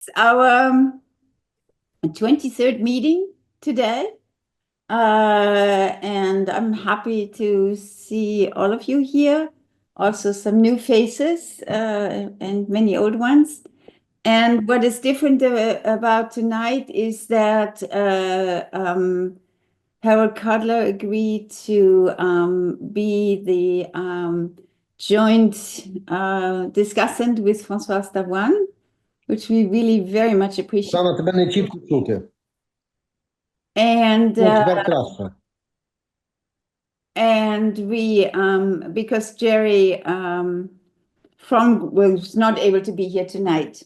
It's our 23rd meeting today, and I'm happy to see all of you here, also some new faces and many old ones. And what is different about tonight is that Harold Kudler agreed to be the joint discussant with Françoise Davoine, which we really very much appreciate. Оксана, тебе не чітко чути. And Тепер краще. and we because Jerry Fromm was not able to be here tonight.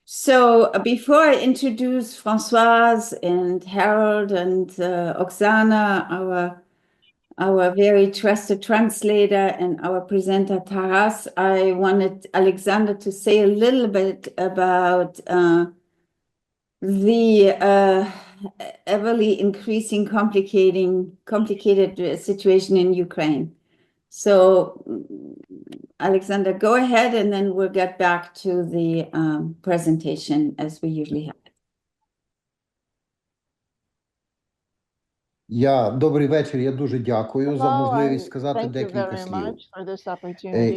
So before I introduce Françoise and Harold and Oksana, our very trusted translator, and our presenter Taras, I wanted Oleksandr to say a little bit about the everly increasing complicated situation in Ukraine. So Oleksandr, go ahead, and then we'll get back to the presentation as we usually have. Добрий вечір, я дуже дякую за можливість сказати декілька слів.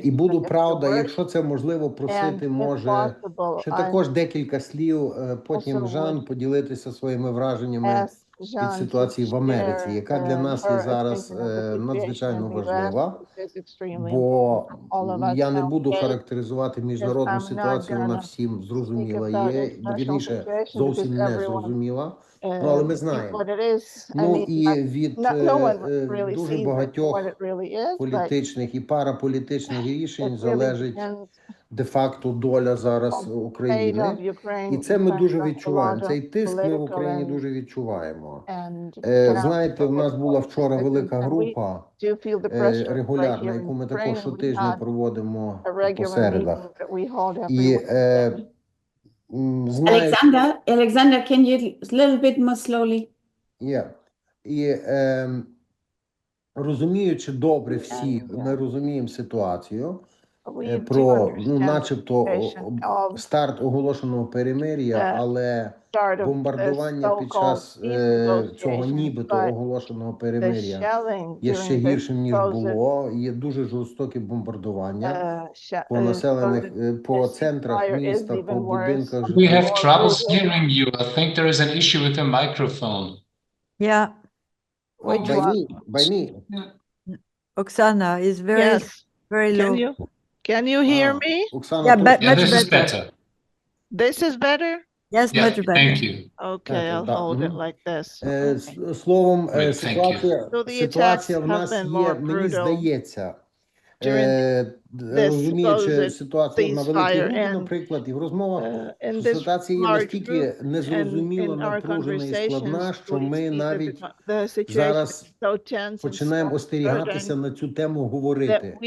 І буду, правда, якщо це можливо, просити, може, ще також декілька слів, потім Жан поділитися своїми враженнями від ситуації в Америці, яка для нас є зараз надзвичайно важлива, бо я не буду характеризувати міжнародну ситуацію, вона всім зрозуміла є, вірніше, зовсім не зрозуміла. Але ми знаємо. І від дуже багатьох політичних і параполітичних рішень залежить де-факто доля зараз України. І це ми дуже відчуваємо. Цей тиск ми в Україні дуже відчуваємо. Знаєте, в нас була вчора велика група регулярна, яку ми також щотижня проводимо по середах. І Oleksandr, can you a little bit more slowly? І розуміючи добре всі, ми розуміємо ситуацію про, начебто, старт оголошеного перемир'я, але бомбардування під час цього нібито оголошеного перемир'я є ще гіршим, ніж було. Є дуже жорстокі бомбардування по населених, по центрах міста, по будинках. We have troubles hearing you. I think there is an issue with the microphone. Yeah. By me. Oksana is very low. Can you hear me? Oksana, Yeah, Yeah, much this is better. better. This is better? Yes, Yeah, much better. thank you. Okay, I'll hold it like this. Словом, Great, thank you. ситуація в нас є, мені здається, розуміючи ситуацію на Великій Групі, наприклад, і в розмовах, ситуація є настільки незрозуміла, напружена і складна, що ми навіть зараз починаємо остерігатися на цю тему говорити.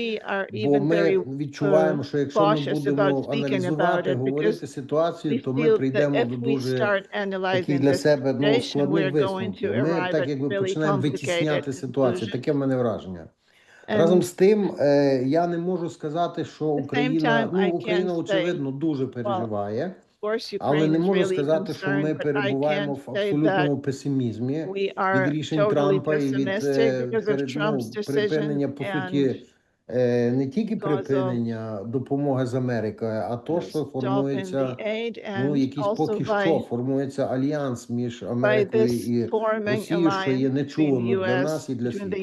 Бо ми відчуваємо, що якщо ми будемо аналізувати, говорити ситуацію, то ми прийдемо до дуже таких для себе складних висновків. Ми так якби починаємо витісняти ситуацію. Таке в мене враження. Разом з тим, я не можу сказати, що Україна, Україна, очевидно, дуже переживає, але не можу сказати, що ми перебуваємо в абсолютному песимізмі від рішень Трампа і від припинення, по суті, не тільки припинення допомоги з Америки, а то, що формується, якийсь поки що формується альянс між Америкою і Росією, що є нечувано для нас і для світу.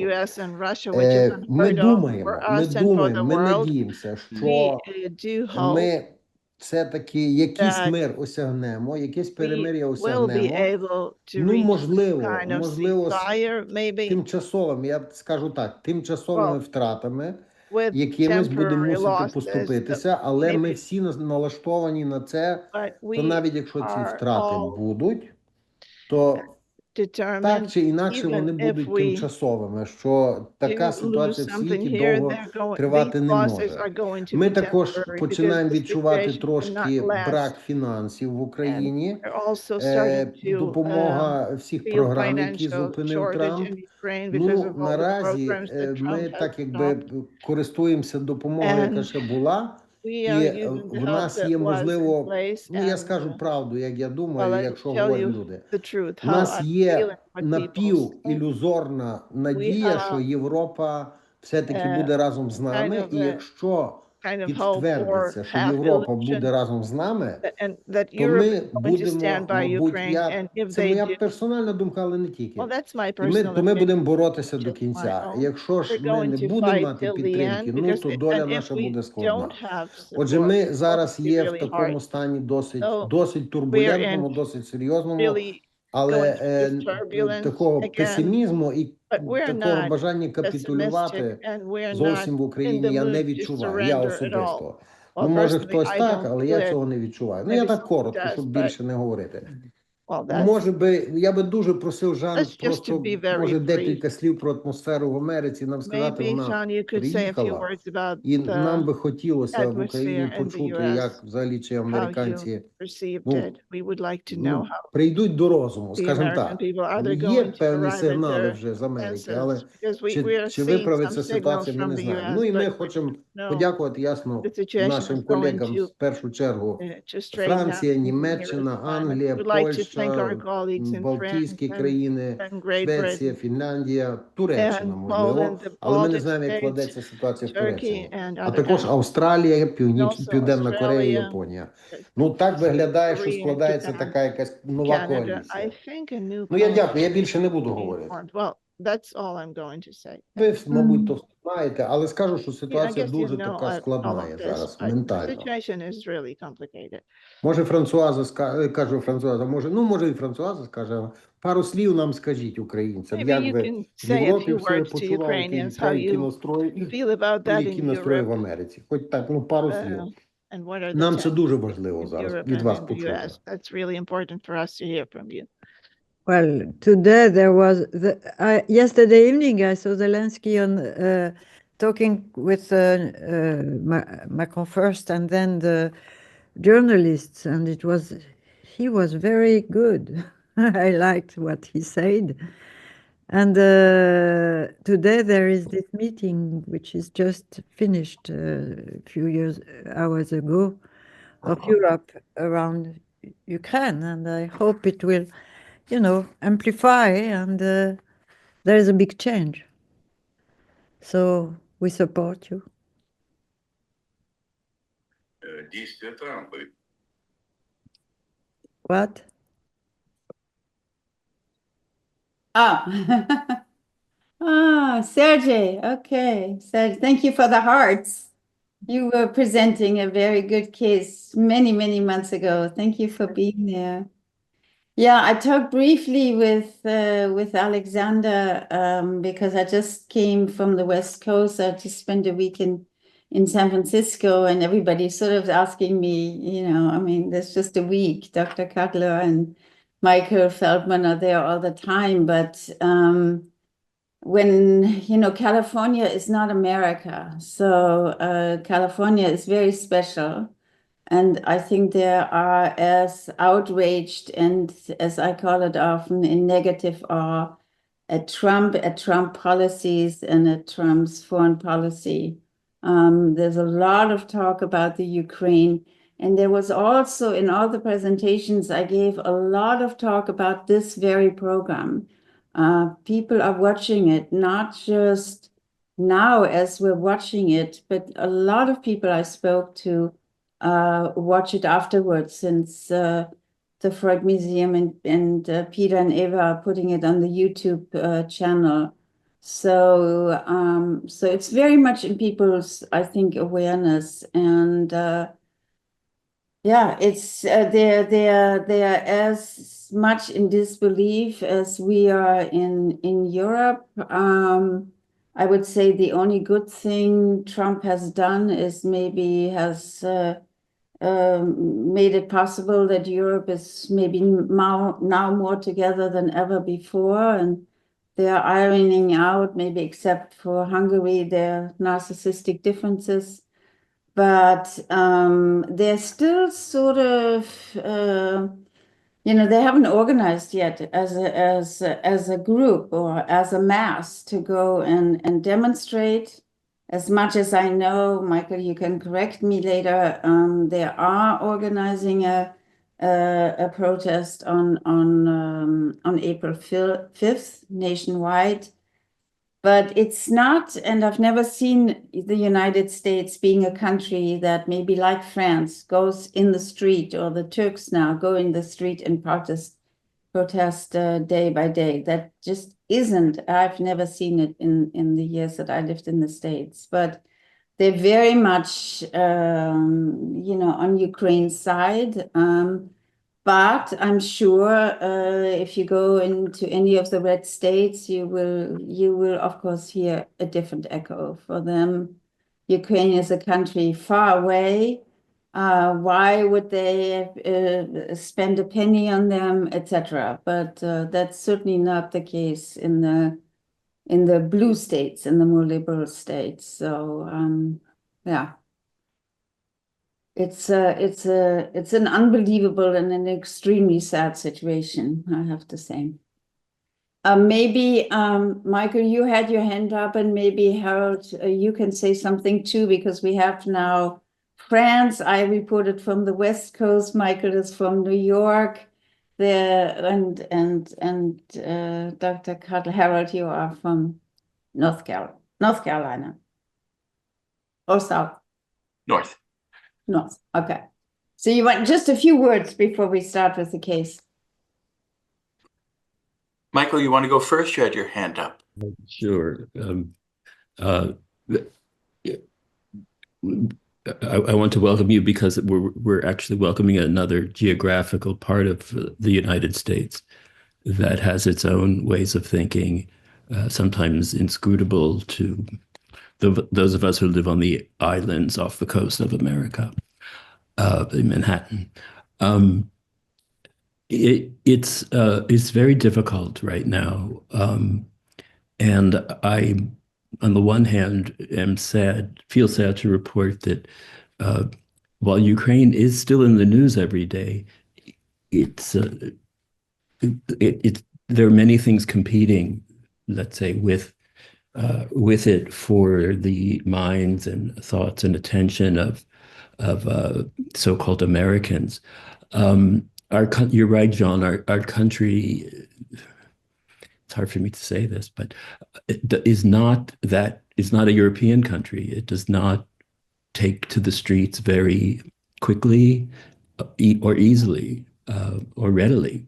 Ми думаємо, ми надіємося, що ми все-таки якийсь мир осягнемо, якесь перемир'я осягнемо. Можливо, тимчасовими, я скажу так, тимчасовими втратами, якимись будемо мусити поступитися, але ми всі налаштовані на це, то навіть якщо ці втрати будуть, то так чи інакше вони будуть тимчасовими, що така ситуація в світі довго тривати не може. Ми також починаємо відчувати трошки брак фінансів в Україні, допомога всіх програм, які зупинив Трамп. Наразі ми так якби користуємося допомогою, яка ще була, І в нас є, можливо, ну я скажу правду, як я думаю, якщо говорять люди. У нас є напівілюзорна надія, що Європа все-таки буде разом з нами, і якщо підтвердиться, що Європа буде разом з нами, то ми будемо, мабуть, це моя персональна думка, але не тільки. То ми будемо боротися до кінця. Якщо ж ми не будемо мати підтримки, ну то доля наша буде складна. Отже, ми зараз є в такому стані досить турбулентному, досить серйозному, але такого песимізму і такого бажання капітулювати зовсім в Україні я не відчуваю, я особисто. Ну, може хтось так, але я цього не відчуваю. Ну, я так коротко, щоб більше не говорити. Може би, я би дуже просив Жан просто, може, декілька слів про атмосферу в Америці нам сказати, вона приїхала, і нам би хотілося в Україні почути, як взагалі чи американці прийдуть до розуму, скажімо так. Є певні сигнали вже з Америки, але чи виправиться ситуація, ми не знаємо. Ну і ми хочемо подякувати, ясно, нашим колегам, в першу чергу, Франція, Німеччина, Англія, Польща, Балтійські країни, Швеція, Фінляндія, Туреччина, можливо, але ми не знаємо, як кладеться ситуація в Туреччині. А також Австралія, Південна Корея, Японія. Ну, так виглядає, що складається така якась нова коаліція. Ну, я дякую, я більше не буду говорити. Ви, мабуть, то знаєте, але скажу, що ситуація дуже така складна є зараз, ментально. Може, Франсуаза скаже, може і Франсуаза скаже, пару слів нам скажіть, українцям, як ви в Європі все почуваєте, які настрої в Америці. Хоч так, ну, пару слів. Нам це дуже важливо зараз від вас почути. Well, today there was yesterday evening I saw Zelensky on talking with Macron first and then the journalists, and he was very good. I liked what he said. And today there is this meeting which is just finished a few hours ago of Europe around Ukraine, and I hope it will, amplify, and there is a big change. So we support you. What? Sergey, okay. Sergey, thank you for the hearts. You were presenting a very good case many, many months ago. Thank you for being there. Yeah, I talked briefly with Oleksandr because I just came from the West Coast. I just spent a week in San Francisco, and everybody's sort of asking me, there's just a week. Dr. Kudler and Michael Feldman are there all the time, but when, California is not America, so California is very special. And I think they are as outraged and, as I call it often, in negative awe at Trump policies and at Trump's foreign policy. There's a lot of talk about the Ukraine. And there was also, in all the presentations I gave, a lot of talk about this very program. People are watching it, not just now as we're watching it, but a lot of people I spoke to watch it afterwards, since the Freud Museum and Peter and Eva are putting it on the YouTube channel. So it's very much in people's, I think, awareness, and it's they're as much in disbelief as we are in Europe. I would say the only good thing Trump has done is maybe has made it possible that Europe is maybe now more together than ever before, and they are ironing out, maybe except for Hungary, their narcissistic differences. But they're still sort of, they haven't organized yet as a group or as a mass to go and demonstrate. as much as I know, Michael, you can correct me later, they are organizing a protest on April 5th nationwide. But it's not, and I've never seen the United States being a country that maybe like France goes in the street, or the Turks now go in the street and protest day by day. That just isn't, I've never seen it in the years that I lived in the States, but they're very much, on Ukraine's side. But I'm sure if you go into any of the red states, you will of course hear a different echo. For them, Ukraine is a country far away. Why would they spend a penny on them, etc.? But that's certainly not the case in the blue states, in the more liberal states. So yeah. It's an unbelievable and an extremely sad situation, I have to say. Maybe, Michael, you had your hand up, and maybe Harold, you can say something too, because we have now France. I reported from the West Coast. Michael is from New York. And Dr. Kudler, Harold, you are from North Carolina, or South? North. North. Okay. So you want just a few words before we start with the case. Michael, you want to go first? You had your hand up. Sure. I want to welcome you because we're actually welcoming another geographical part of the United States that has its own ways of thinking, sometimes inscrutable to those of us who live on the islands off the coast of America, in Manhattan. It's very difficult right now, and I, on the one hand, feel sad to report that while Ukraine is still in the news every day, there are many things competing, let's say, with it for the minds and thoughts and attention of so-called Americans. You're right, Jeanne. Our country, it's hard for me to say this, but it is not a European country. It does not take to the streets very quickly or easily or readily.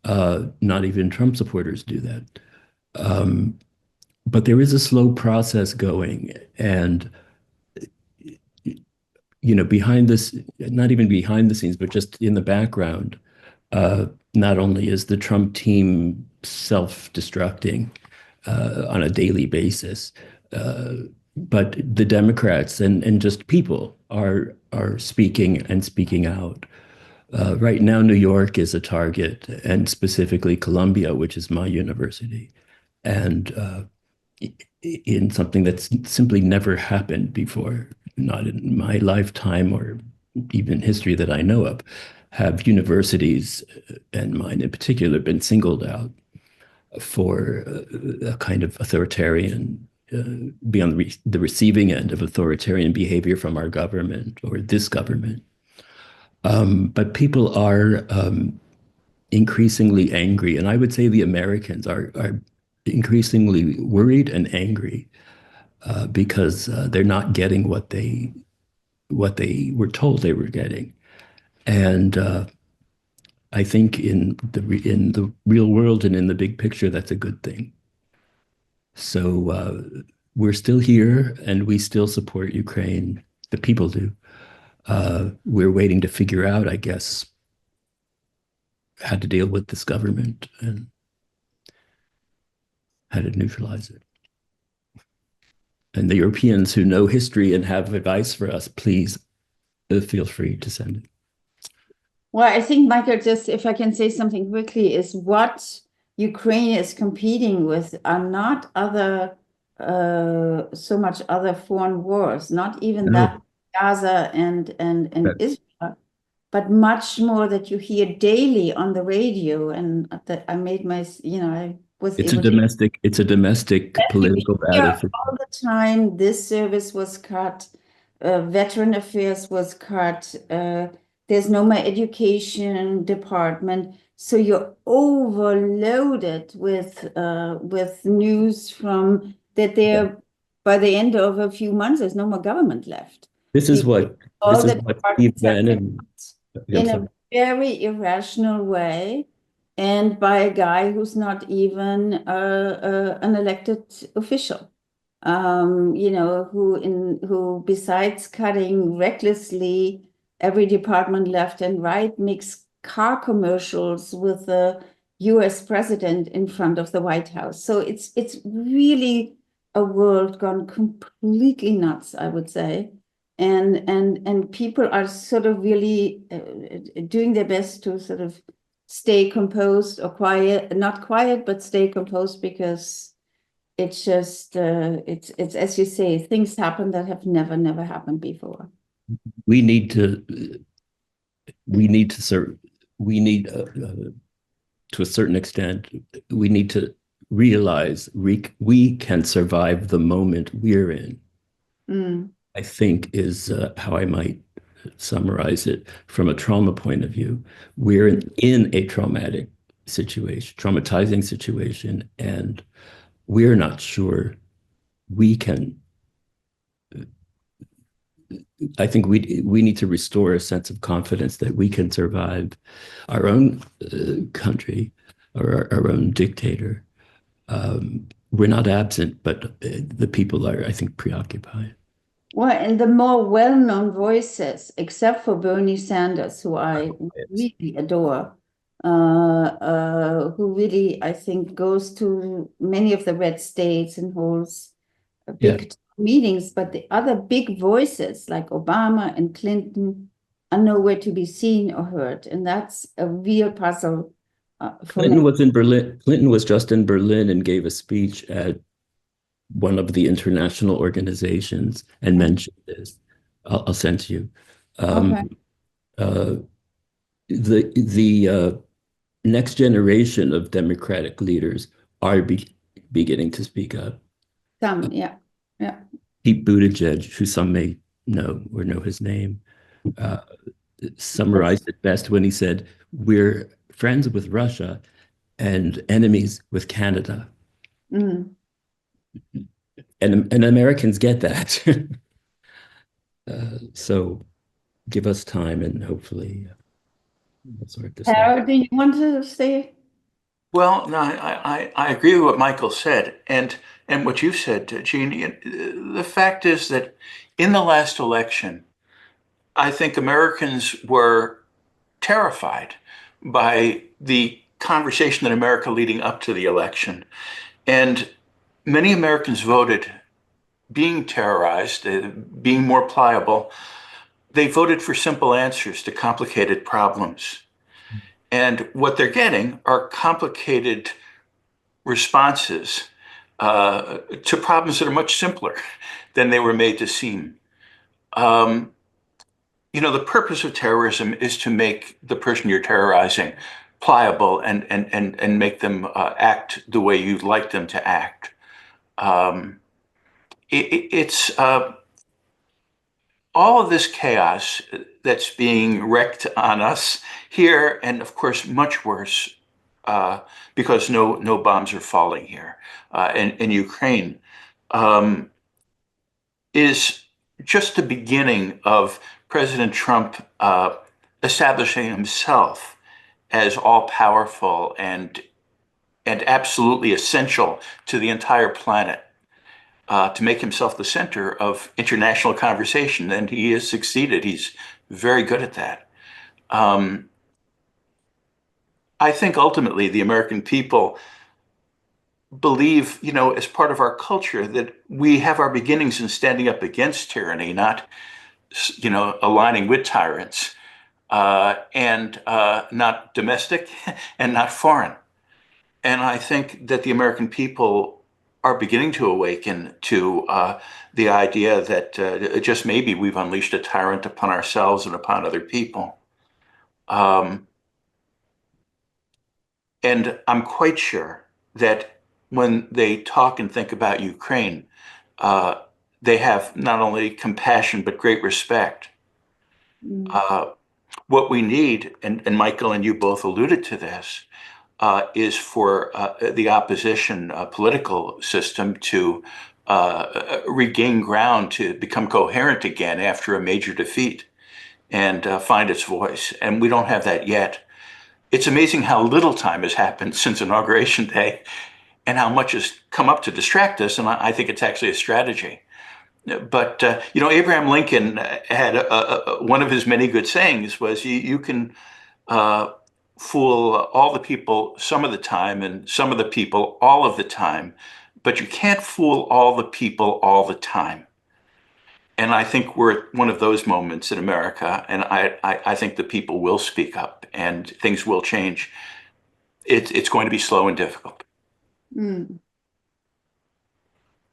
Not even Trump supporters do that. But there is a slow process going, and behind this, not even behind the scenes, but just in the background, not only is the Trump team self-destructing on a daily basis, but the Democrats and just people are speaking and speaking out. Right now, New York is a target, and specifically Columbia, which is my university, and in something that's simply never happened before, not in my lifetime or even history that I know of, have universities, and mine in particular, been singled out for a kind of authoritarian, be on the receiving end of authoritarian behavior from our government or this government. But people are increasingly angry, and I would say the Americans are increasingly worried and angry because they're not getting what they were told they were getting, and I think in the real world and in the big picture, that's a good thing. So we're still here, and we still support Ukraine. The people do. We're waiting to figure out, I guess, how to deal with this government and how to neutralize it. And the Europeans who know history and have advice for us, please feel free to send it. Well, I think, Michael, just if I can say something quickly, is what Ukraine is competing with are not so much other foreign wars, not even that Gaza and Israel, but much more that you hear daily on the radio. And that I made my, was It's a able to. domestic political Yeah, battle. all the time, this service was cut, veteran affairs was cut, there's no more education department, so you're overloaded with news from that there. By the end of a few months, there's no more government left. This is what Steve Bannon in a very irrational way, and by a guy who's not even an elected official, who besides cutting recklessly every department left and right, makes car commercials with the US president in front of the White House. So it's really a world gone completely nuts, I would say. And people are sort of really doing their best to sort of stay composed or quiet, not quiet, but stay composed, because it's just, it's as you say, things happen that have never happened before. We need to to a certain extent, we need to realize we can survive the moment we're in. I think is how I might summarize it from a trauma point of view. We're in a traumatizing situation, and we're not sure we can. I think we need to restore a sense of confidence that we can survive our own country or our own dictator. We're not absent, but the people are, I think, preoccupied. Well, and the more well-known voices, except for Bernie Sanders, who I really adore, who really, I think, goes to many of the red states and holds big meetings, but the other big voices like Obama and Clinton are nowhere to be seen or heard, and that's a real puzzle. Clinton was in Berlin. Clinton was just in Berlin and gave a speech at one of the international organizations and mentioned this. I'll send to you. The next generation of democratic leaders are beginning to speak up. Yeah. Pete Buttigieg, who some may know or know his name, summarized it best when he said, "We're friends with Russia and enemies with Canada." And Americans get that. So give us time and hopefully we'll sort this out. Do you want to say? Well, no, I agree with what Michael said, and what you said, Jeanne. The fact is that in the last election, I think Americans were terrified by the conversation in America leading up to the election. And many Americans voted, being terrorized, being more pliable. They voted for simple answers to complicated problems. And what they're getting are complicated responses to problems that are much simpler than they were made to seem. The purpose of terrorism is to make the person you're terrorizing pliable and make them act the way you'd like them to act. It's all of this chaos that's being wreaked on us here, and of course, much worse because no bombs are falling here in Ukraine, is just the beginning of President Trump establishing himself as all-powerful and absolutely essential to the entire planet, to make himself the center of international conversation. And he has succeeded. He's very good at that. I think ultimately the American people believe, as part of our culture, that we have our beginnings in standing up against tyranny, not, aligning with tyrants, and not domestic and not foreign. And I think that the American people are beginning to awaken to the idea that just maybe we've unleashed a tyrant upon ourselves and upon other people. And I'm quite sure that when they talk and think about Ukraine, they have not only compassion, but great respect. What we need, and Michael and you both alluded to this, is for the opposition political system to regain ground, to become coherent again after a major defeat and find its voice. And we don't have that yet. It's amazing how little time has happened since Inauguration Day and how much has come up to distract us. And I think it's actually a strategy. But, Abraham Lincoln had one of his many good sayings was you can fool all the people some of the time and some of the people all of the time, but you can't fool all the people all the time. And I think we're at one of those moments in America, and I think the people will speak up and things will change. It's going to be slow and difficult.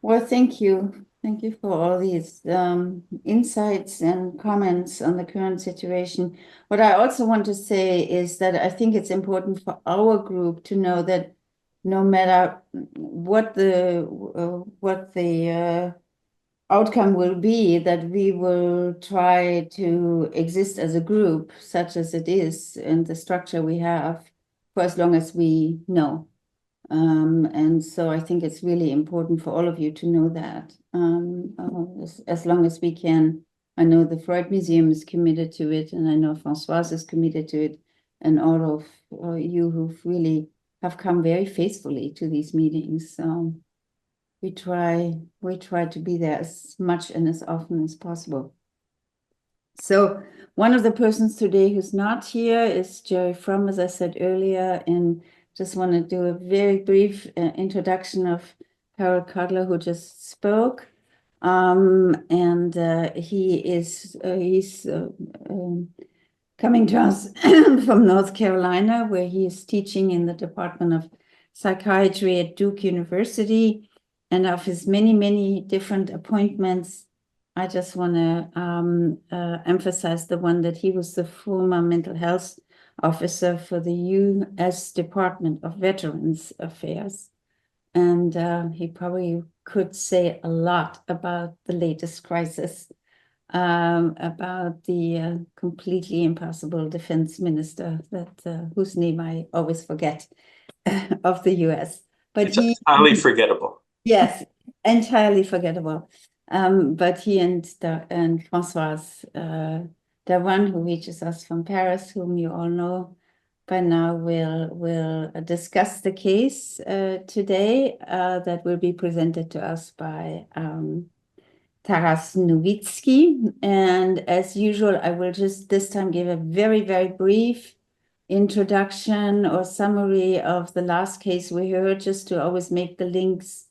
Well, thank you. Thank you for all these insights and comments on the current situation. What I also want to say is that I think it's important for our group to know that no matter what the outcome will be, that we will try to exist as a group, such as it is, and the structure we have, for as long as we know. And so I think it's really important for all of you to know that. As long as we can, I know the Freud Museum is committed to it, and I know Françoise is committed to it, and all of you who've really have come very faithfully to these meetings. So we try to be there as much and as often as possible. So one of the persons today who's not here is Jerry Fromm, as I said earlier, and just want to do a very brief introduction of Harold Kudler, who just spoke. He's coming to us from North Carolina, where he is teaching in the Department of Psychiatry at Duke University. And of his many, many different appointments, I just want to emphasize the one that he was the former mental health officer for the U.S. Department of Veterans Affairs. And he probably could say a lot about the latest crisis, about the completely impossible defense minister that whose name I always forget of the U.S. But it's highly forgettable. Yes, entirely forgettable. But he and Françoise Davoine, who reaches us from Paris, whom you all know by now, will discuss the case today that will be presented to us by Taras Nowitzki. And as usual, I will just this time give a very, very brief introduction or summary of the last case we heard, just to always make the links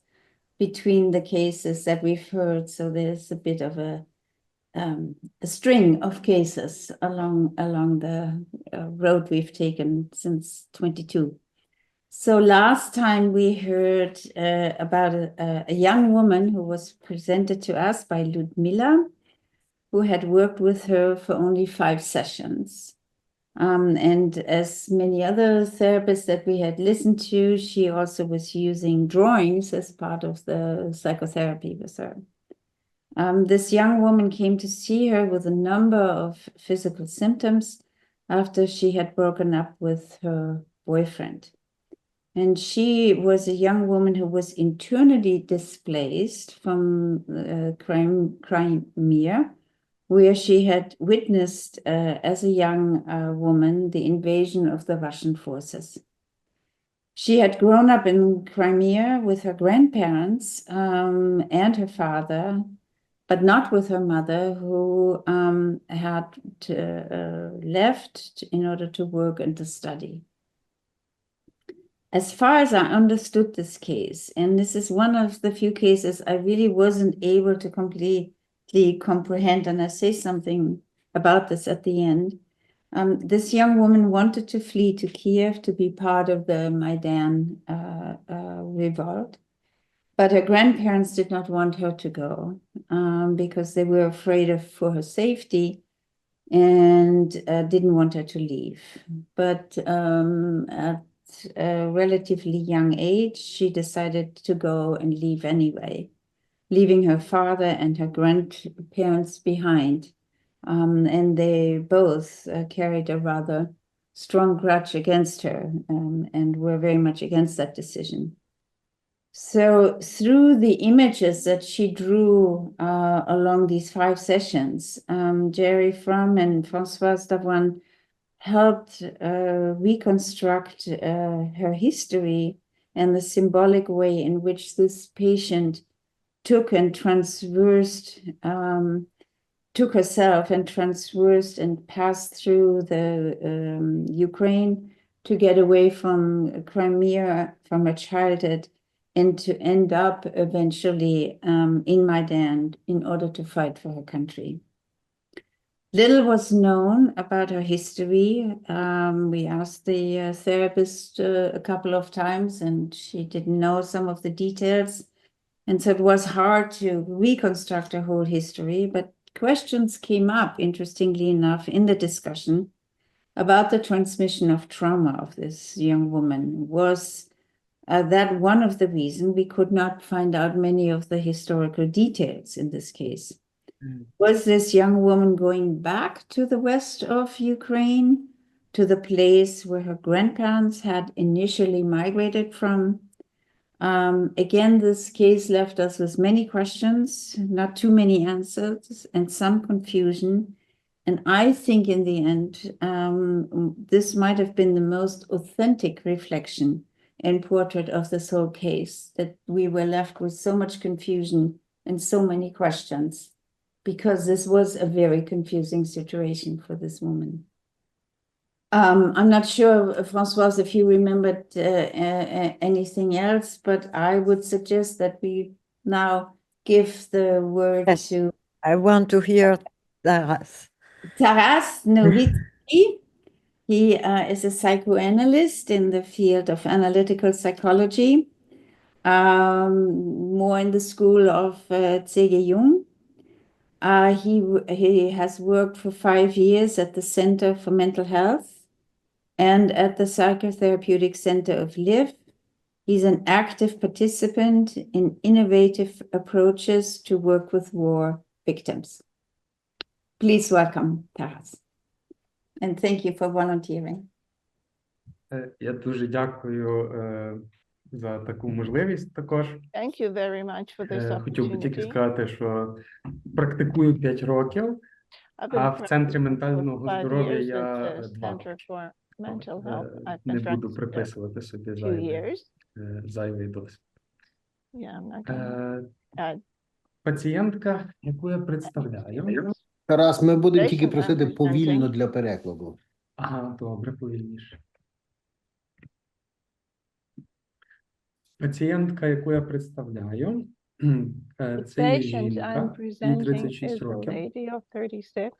between the cases that we've heard. So there's a bit of a string of cases along the road we've taken since 22. So last time we heard about a young woman who was presented to us by Ludmila, who had worked with her for only 5 sessions. And as many other therapists that we had listened to, she also was using drawings as part of the psychotherapy with her. This young woman came to see her with a number of physical symptoms after she had broken up with her boyfriend. And she was a young woman who was internally displaced from Crimea, where she had witnessed as a young woman the invasion of the Russian forces. She had grown up in Crimea with her grandparents and her father, but not with her mother, who had left in order to work and to study. As far as I understood this case, and this is one of the few cases I really wasn't able to completely comprehend, and I say something about this at the end. This young woman wanted to flee to Kiev to be part of the Maidan revolt, but her grandparents did not want her to go because they were afraid for her safety and didn't want her to leave. But at a relatively young age, she decided to go and leave anyway, leaving her father and her grandparents behind. And they both carried a rather strong grudge against her, and were very much against that decision. So through the images that she drew along these 5 sessions, Jerry Fromm and Françoise Davoine helped reconstruct her history and the symbolic way in which this patient took herself and transversed and passed through the Ukraine to get away from Crimea from her childhood, and to end up eventually in Maidan in order to fight for her country. Little was known about her history. We asked the therapist a couple of times, and she didn't know some of the details. And so it was hard to reconstruct her whole history, but questions came up, interestingly enough, in the discussion about the transmission of trauma of this young woman. Was that one of the reasons we could not find out many of the historical details in this case? Was this young woman going back to the west of Ukraine, to the place where her grandparents had initially migrated from? Again, this case left us with many questions, not too many answers, and some confusion. And I think in the end, this might have been the most authentic reflection and portrait of this whole case, that we were left with so much confusion and so many questions, because this was a very confusing situation for this woman. I'm not sure, Françoise, if you remembered anything else, but I would suggest that we now give the word to... I want to hear Taras. Taras Nowitzki. He is a psychoanalyst in the field of analytical psychology, more in the school of C.G. Jung. He has worked for 5 years at the Center for Mental Health and at the Psychotherapeutic Center of Lviv. He's an active participant in innovative approaches to work with war victims. Please welcome Taras. And thank you for volunteering. Я дуже дякую за таку можливість також. Thank you very much for this Хотів би тільки opportunity. сказати, що практикую 5 років, I've а been в Центрі practicing ментального for 5 здоров'я years я at the 2 Center роки. for Mental Health. I've Не been буду practicing there приписувати собі 2 years. зайвий досвід. Yeah, I'm not gonna add. Пацієнтка, яку я представляю. Тарас, ми будемо тільки Patient просити representing. повільно для перекладу. Ага, добре, повільніше. Пацієнтка, яку я представляю, The це є patient I'm жінка, їй presenting 36 is a років. lady of 36,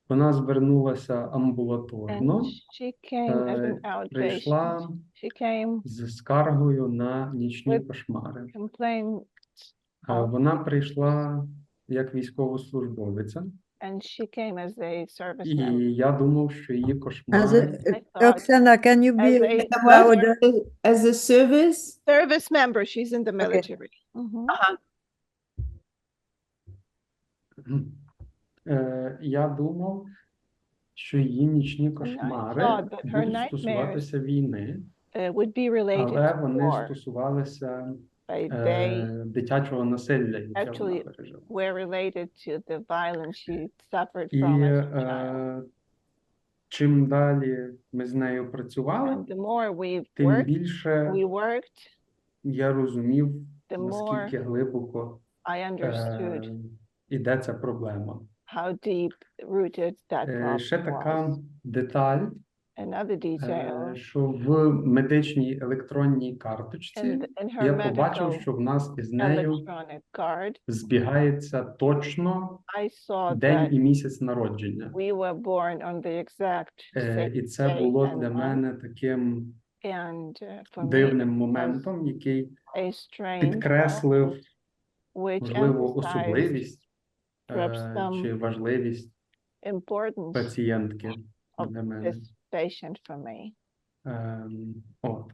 Вона звернулася and амбулаторно, she came as an прийшла outpatient. She came з скаргою на нічні with кошмари. complaints, Вона прийшла як військовослужбовиця, and she came as a service і member. я думав, що її As кошмари... I thought Oleksandr, can you be as a louder? As a service? service member, she's in the military. Mhm. Я думав, що її нічні thought кошмари that her будуть nightmares стосуватися війни, Would be related але to вони war, стосувалися but they дитячого насилля, яке вона actually пережила. were related to the violence she suffered І from as a child. чим далі ми з нею працювали, And the more we тим більше worked, я розумів, the наскільки глибоко I understood іде ця проблема. how deep rooted that problem Ще така was. деталь, Another detail, що в медичній електронній карточці in her я побачив, medical що в нас із нею electronic card, збігається точно I saw день that і місяць народження. we were born on the exact same І це day було and для month. мене таким And for me, дивним it was моментом, який a strange підкреслив, moment, which можливо, emphasized особливість perhaps some чи важливість importance пацієнтки of для мене. this patient for me. От.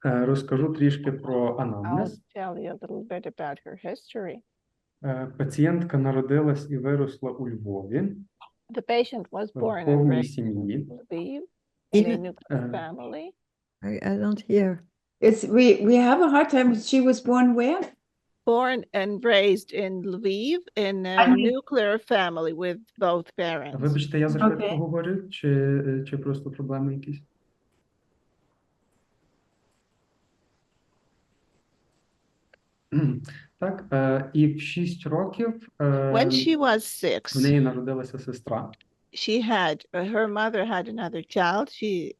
Розкажу трішки про I'll анамнез. tell you a little bit about her history. Пацієнтка народилась і виросла у Львові The patient was в born and повній raised сім'ї. in Lviv in a Even- nuclear family. I don't hear. It's we have a hard time. She was born where? Born and raised in Lviv in a nuclear family with both parents. Вибачте, я зашвидко Окей. говорю, чи просто проблеми якісь? Так, і в 6 років When she was в 6, неї народилася сестра, her mother had another child. She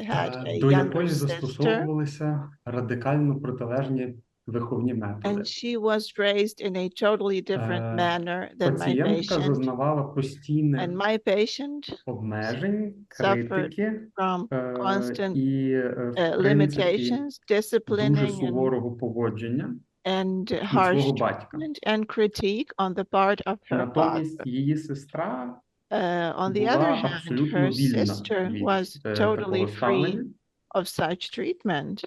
had a до younger якої sister, застосовувалися радикально протилежні виховні методи. and she was raised in a totally different manner than my Пацієнтка patient. зазнавала And постійних my patient обмежень, suffered критики from constant і, в принципі, limitations, дуже disciplining, суворого поводження and від harsh свого батька. treatment and critique on the part of her father. Натомість її сестра On the була other hand, абсолютно her вільна sister від was такого totally free ставлення. of such treatment.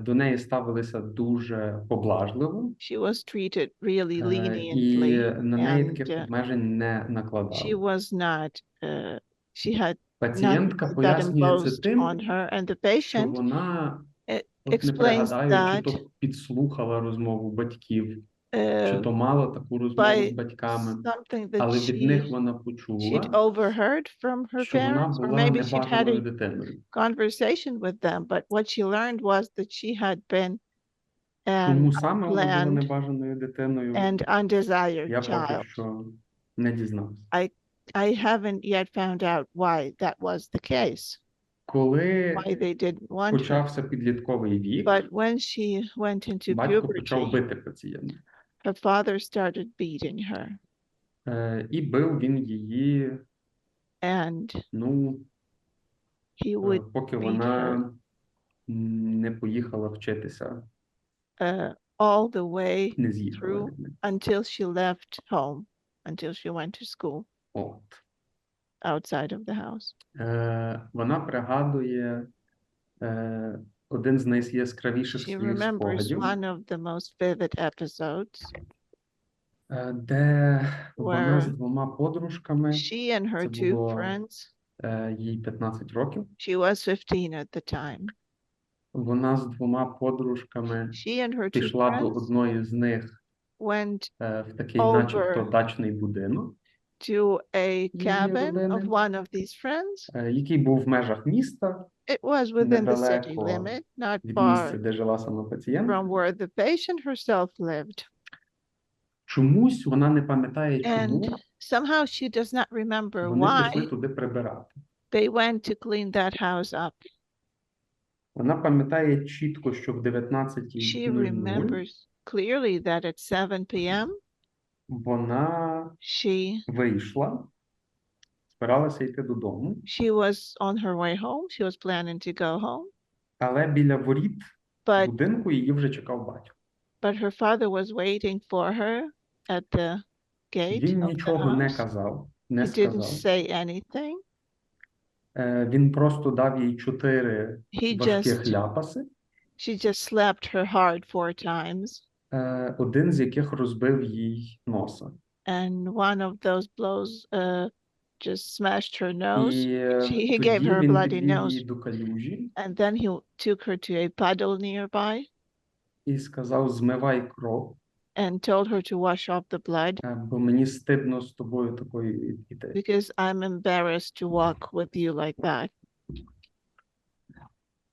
До неї ставилися дуже поблажливо, She was treated really і leniently, на неї and таких обмежень не she накладали. was not, she had Пацієнтка none that пояснює це imposed тим, on her, and the що patient вона, uh, от не explains пригадаю, чи that то підслухала розмову батьків, чи то мала таку розмову з by батьками, something that але від них вона she'd почула, overheard from her що вона parents, or була maybe she'd had небажаною a дитиною. conversation with them, but what she learned was that she had been an Чому саме вона була unplanned небажаною дитиною, and undesired я поки child. що не дізнався. I haven't yet found out why that was the case, Коли why they didn't want her. почався підлітковий вік, But when she went into батько почав puberty, бити пацієнта. her father started beating her, І бив він її, and ну, he would поки beat вона не поїхала вчитися, all the way не з'їхала through від них. until she left home, until she went to school От. outside of the house. Вона пригадує один з найяскравіших She своїх remembers спогадів, one of the most vivid episodes де вона з where двома подружками, she and her це two було friends, їй 15 років, she was 15 at the time, вона з двома подружками she and her two пішла до friends одної з них went в такий over начебто дачний будинок, to a її cabin of родини, one of these friends. який був в межах міста, It was within the city недалеко limit, not від місця, far де жила сама пацієнтка. from where the patient herself lived. Чомусь вона не пам'ятає, And чому somehow she does not remember вони пішли why туди прибирати. they went to clean that house up. Вона пам'ятає чітко, що в She 19:00 remembers clearly that at 7 p.m. вона she вийшла, збиралася йти додому, was on her way home. She was planning to go home, але біля воріт but будинку її вже чекав батько. her father was waiting for her at the gate Він of the нічого не house. казав, не He didn't сказав. say anything. Він просто дав їй 4 He важких just ляпаси, She just slapped her hard 4 times, один з яких розбив їй носа. and one of those blows just smashed her nose. І He gave тоді her a він bloody підвів nose. її до калюжі And then he took her to a puddle nearby і сказав: "Змивай кров, and told her to wash off the blood бо мені стидно з тобою такою іти." because I'm embarrassed to walk with you like that.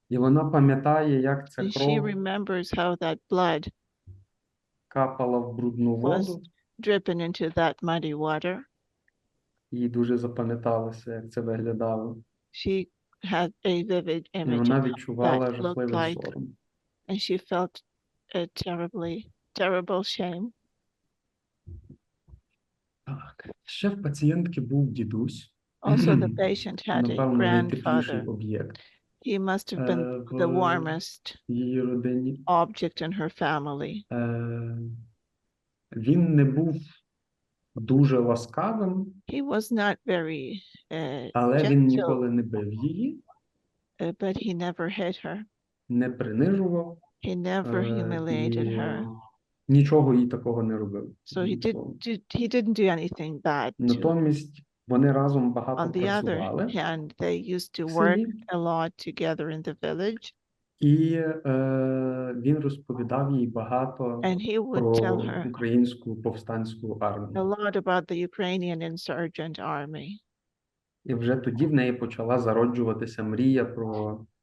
І вона пам'ятає, як ця And she кров remembers how that blood капала в брудну was воду. dripping into that muddy water. Їй дуже запам'яталося, як це виглядало. She had a vivid І image вона of відчувала that looked жахливий like. сором. And she felt a terrible shame. Так. Ще в пацієнтки був дідусь. Also, the patient had a Напевно, найтепліший grandfather. об'єкт He must have been the в warmest її родині. object in her family. Він не був дуже ласкавим, He was not very але він gentle, ніколи не бив її. But he never hit her. не принижував He never humiliated і her. нічого їй такого не робив. So he одним словом. didn't do anything bad to her. Натомість вони разом багато On the other працювали hand, they used to в work селі, a lot together in the village, і він розповідав їй багато and he would про tell her українську повстанську a армію. lot about the Ukrainian insurgent army. І вже тоді в неї почала зароджуватися мрія про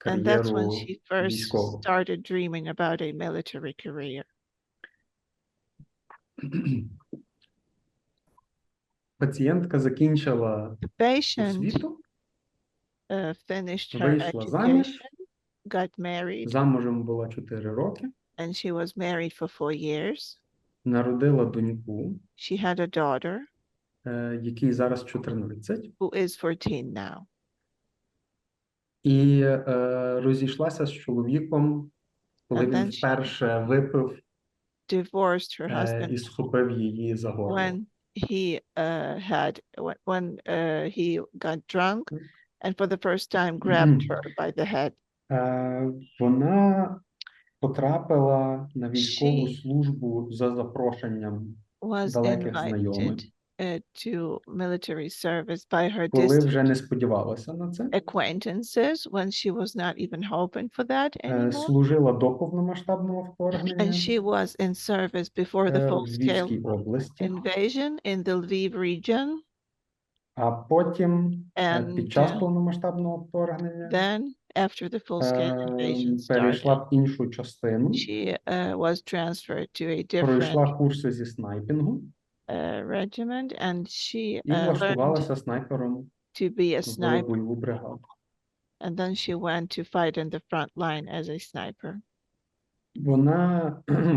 And that's when кар'єру she first військову. started dreaming about a military career. Пацієнтка закінчила The patient освіту, finished her вийшла заміж, education, got married, замужем була 4 роки, and she was married for 4 years. народила доньку, She had a daughter якій зараз 14, who is 14 now. і розійшлася з чоловіком, коли And він then she вперше випив divorced her husband і схопив її за горло. when he he got drunk and for the first time grabbed her by the head. Вона потрапила на військову She службу за запрошенням was далеких знайомих, invited to military service by her коли distant вже не сподівалася на це. acquaintances when she was not even hoping for that anymore. Служила до повномасштабного And вторгнення she was in service before the в full-scale Львівській області, invasion in the Lviv region. а потім And під час повномасштабного вторгнення then, after the full-scale invasion перейшла started, в іншу частину, she was transferred to a пройшла different курси зі снайпінгу regiment, and she і learned влаштувалася снайпером to be a в sniper. бойову бригаду. And then she went to fight in the front line as a sniper. Вона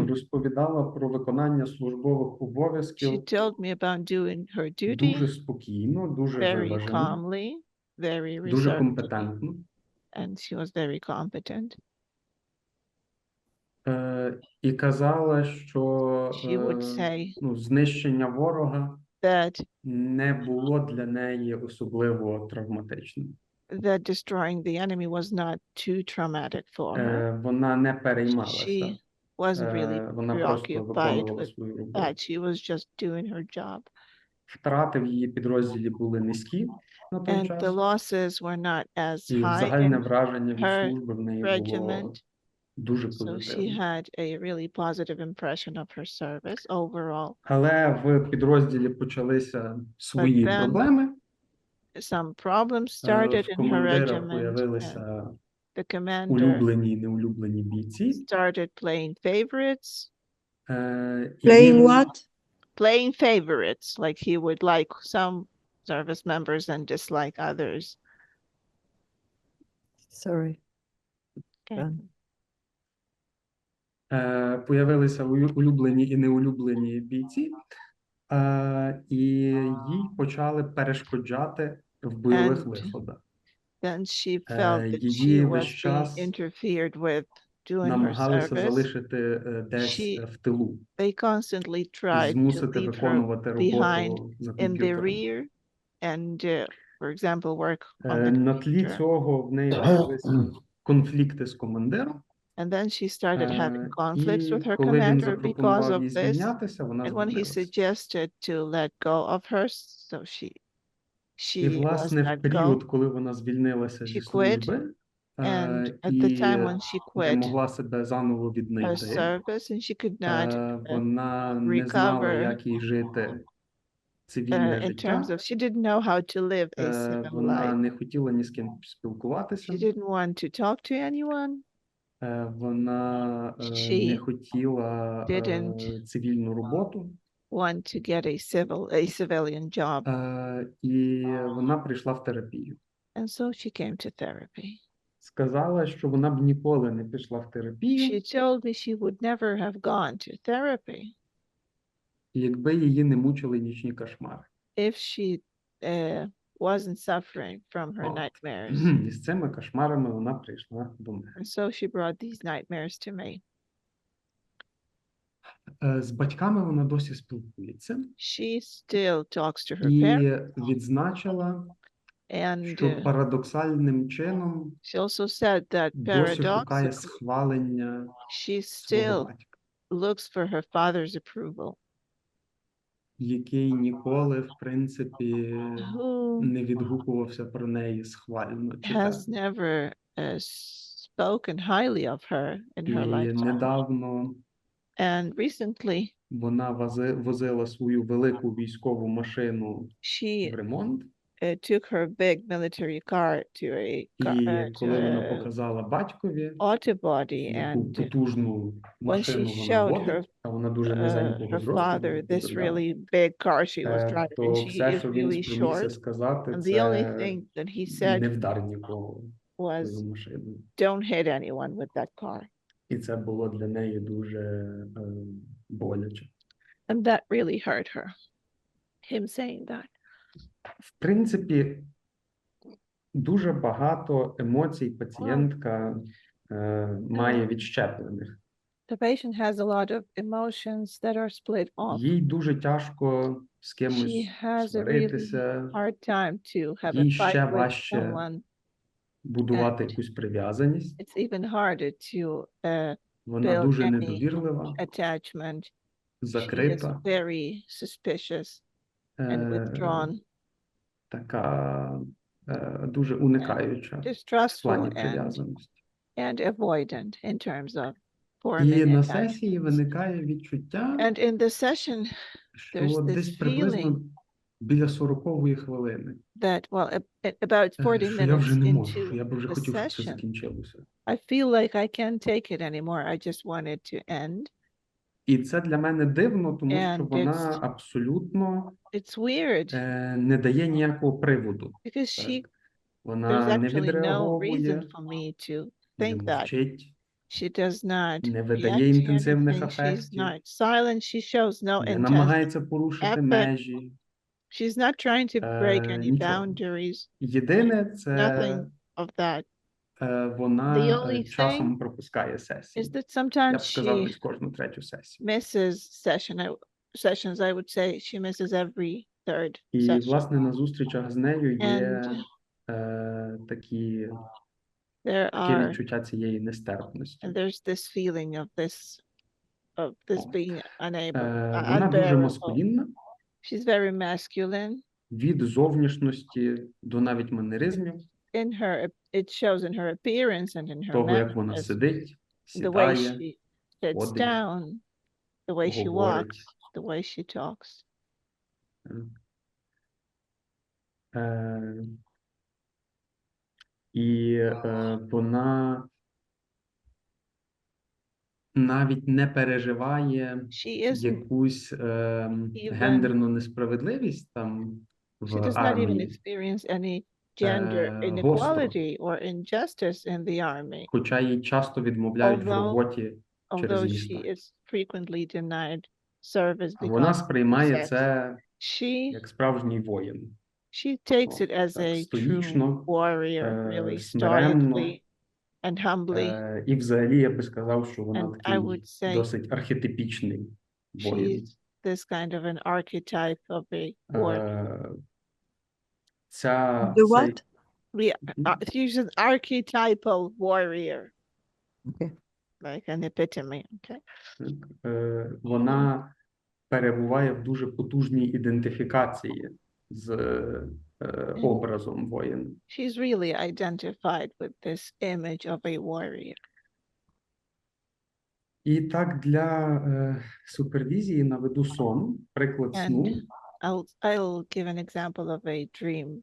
розповідала про виконання службових She обов'язків told me about doing her дуже duty спокійно, дуже very виважено, calmly, very дуже reservedly, компетентно. and she was very competent. І казала, що She would say знищення ворога that не було для неї особливо травматичним. that destroying the enemy was not too traumatic for her. Вона не переймалася. She wasn't really Вона просто preoccupied виконувала with свою роботу. that. She was just doing her job. Втрати в її підрозділі були низькі на той And час. the losses were not as І high загальне in враження від her служби в неї було regiment. дуже So she позитивне. had a really positive impression of her service overall. Але в підрозділі почалися свої then проблеми. Some problems started В in her командира regiment. появилися The commander улюблені і неулюблені бійці. started playing favorites. І Playing він- what? Playing favorites, like he would like some service members and dislike others. Sorry. Okay. Появилися улюблені і неулюблені бійці, і їй почали перешкоджати в бойових And виходах. Then she felt that Її she весь was being час interfered with doing her намагалися service. залишити десь в тилу They constantly і tried to змусити leave her виконувати behind роботу за in the комп'ютером. rear and, for example, work on the На тлі computer. цього в неї почалися конфлікти з командиром. And then she started having conflicts І with her коли він commander because запропонував of їй this. звільнятися, вона And when he звільнилася. suggested to let go of her, so І, she was власне, в let період, go. коли вона звільнилася зі She quit, служби, And at the time when she не quit могла себе заново her віднайти, service and she could not вона не знала, recover, як їй жити цивільне in terms життя, of she didn't know how to live a civil вона life. не хотіла ні з ким спілкуватися, She didn't want to talk to anyone. вона не She хотіла didn't цивільну роботу, want to get a civilian job. і вона прийшла в терапію. And so she came to therapy. Сказала, що вона б ніколи не пішла в терапію, She told me she would never have gone to therapy якби її не мучили нічні кошмари. if she wasn't suffering from her От. nightmares. І з цими кошмарами вона прийшла до мене. And so she brought these nightmares to me. З батьками вона досі спілкується She still talks to her і parents відзначила, And що парадоксальним чином she also said that досі шукає paradoxically, схвалення she свого still батька, looks for her father's approval, який ніколи, в принципі, who не відгукувався про неї схвально чи has так. never spoken highly of her in her І lifetime. недавно And recently, вона возила свою велику військову машину в she ремонт, took her big military car to a і коли вона показала батькові, auto body, яку and потужну when she машину вона showed водить, а вона дуже низенького her зросту, father дуже this худорлява, really big car she was driving, то and she все, is що він really спромігся short. сказати, And the only це thing that he не said вдар нікого was, свою машину. "Don't hit anyone with that car." І це було для неї дуже боляче. And that really hurt her, him saying that. В принципі, дуже багато емоцій пацієнтка має відщеплених. The patient has a lot of emotions that are split off. Їй дуже тяжко з кимось She has a really сваритися, hard time to have їй a ще fight with важче someone. будувати якусь прив'язаність. It's even harder to Вона build дуже any недовірлива, attachment. She is закрита, very suspicious and withdrawn, така дуже уникаюча в distrustful плані прив'язаності. and avoidant in terms of І forming на attachments. сесії виникає відчуття, And in the session, що there's this десь приблизно feeling біля 40-ї хвилини, that, well, about 40 що я вже minutes не можу, що into я би вже the хотів, щоб це session, закінчилося. I feel like I can't take it anymore. I just want it to end. І це для мене дивно, тому що And вона абсолютно It's weird не дає ніякого приводу. because Так. there's Вона не actually no відреаговує, reason for me to не think that. мовчить, She does not не react видає to інтенсивних anything. She's афектів, not silent. She shows no не intense намагається порушити effort. межі. She's not trying to break any Нічого. boundaries. Єдине, це Nothing of that. вона The only часом пропускає Is сесії. that Я sometimes б сказав, she десь кожну третю сесію. misses sessions. I would say she misses every third І, session. власне, на зустрічах з нею є And таке there are, відчуття цієї нестерпності. and there's this feeling of this being unable, Вона дуже unbearable. маскулінна, She's very masculine. від зовнішності до навіть манеризмів, In her, it shows in her appearance and in her того, як вона manners, сидить, the way сідає, she sits ходить, down, the way she говорить. walks, the way she talks. І вона навіть не переживає She isn't, якусь гендерну несправедливість там she в does not even армії, experience any gender inequality or injustice in the army, хоча їй часто відмовляють в Although- роботі через although її she стать. is frequently denied service А вона because сприймає sex. це she як справжній воїн. takes it as Так, a стоїчно, true warrior, really смиренно, stoically and humbly. і взагалі я би сказав, що вона And I такий would say досить архетипічний воїн. She's this kind of an archetype of a warrior. Ця, The what? She's an archetypal warrior. Okay. Like an epitome, okay? Вона перебуває в дуже потужній ідентифікації з образом воїна. She's really identified with this image of a warrior. І так для супервізії наведу сон, приклад сну. I'll give an example of a dream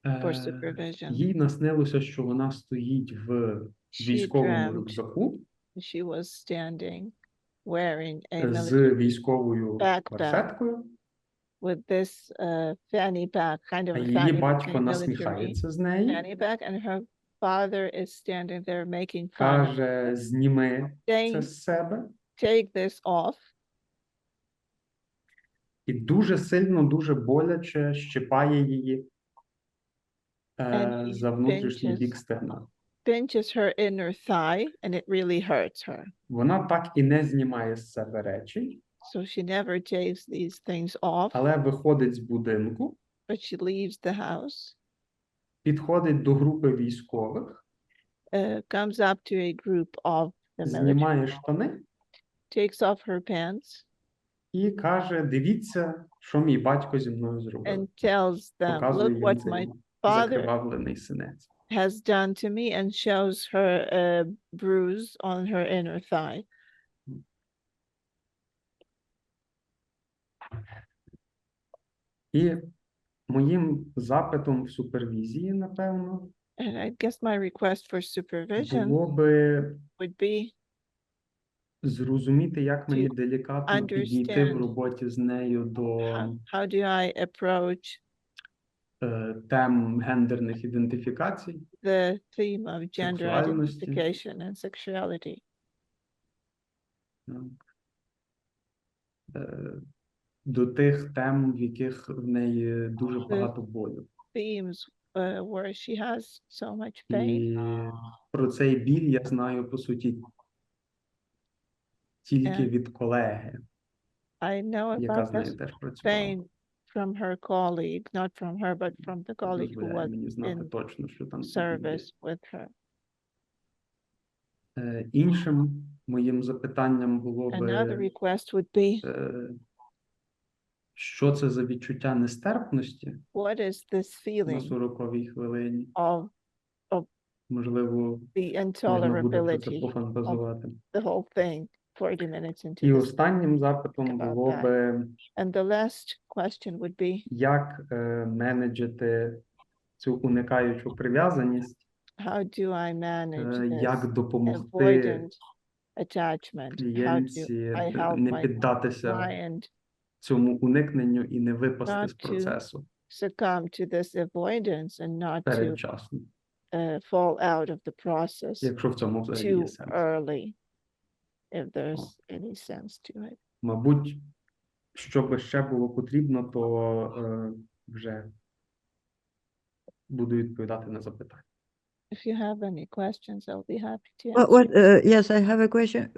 for supervision. Їй наснилося, що вона стоїть в військовому рюкзаку She was standing wearing a з military військовою backpack барсеткою, with this fanny pack, kind of а a її fanny pack, батько a military насміхається з неї, fanny pack, and her father is standing there making fun. каже, зніми це Saying, з себе. take this off. І дуже сильно, дуже боляче щипає її And he за внутрішній pinches- бік стегна. Pinches her inner thigh, and it really hurts her. Вона так і не знімає з себе речі, So she never takes these things off, але виходить з будинку but she leaves the house. Підходить до групи військових, Comes up to a group of the military, знімає штани takes off her pants, і каже: дивіться, що мій батько зі мною зробив. and tells them, Показує look їм what цей my father закривавлений синець. has done to me, and shows her a bruise on her inner thigh. І моїм запитом в супервізії, напевно, And I guess my request for supervision було би would be зрозуміти, як мені делікатно підійти в understand роботі з нею до how do I approach тем гендерних ідентифікацій, the theme of gender сексуальності. identification and sexuality. До тих тем, в яких в неї дуже багато болю. Themes where she has so much pain. І про цей біль я знаю, по суті, тільки від колеги, I know яка about з нею this теж працювала. pain from her colleague, not from her, but from the colleague who Дозволяє was мені знати in точно, що там service with her. Іншим моїм запитанням було Another би, request would be, що це за відчуття нестерпності what is this на feeling 40-й хвилині? of Можливо, the можна буде про це intolerability of пофантазувати. the whole thing 40 minutes into І this? останнім запитом about було that. би, And the last question would be, як менеджити цю уникаючу прив'язаність, how do I manage this як допомогти avoidant attachment? How do клієнтці I help не my піддатися client цьому уникненню і не випасти not з to процесу succumb to this avoidance and not to передчасно, fall out of the process якщо в цьому взагалі too є сенс. early, if there's any sense to it. Мабуть, що би ще було потрібно, то вже буду відповідати на запитання. If you have any questions, I'll be happy to answer. Yes, I have a question.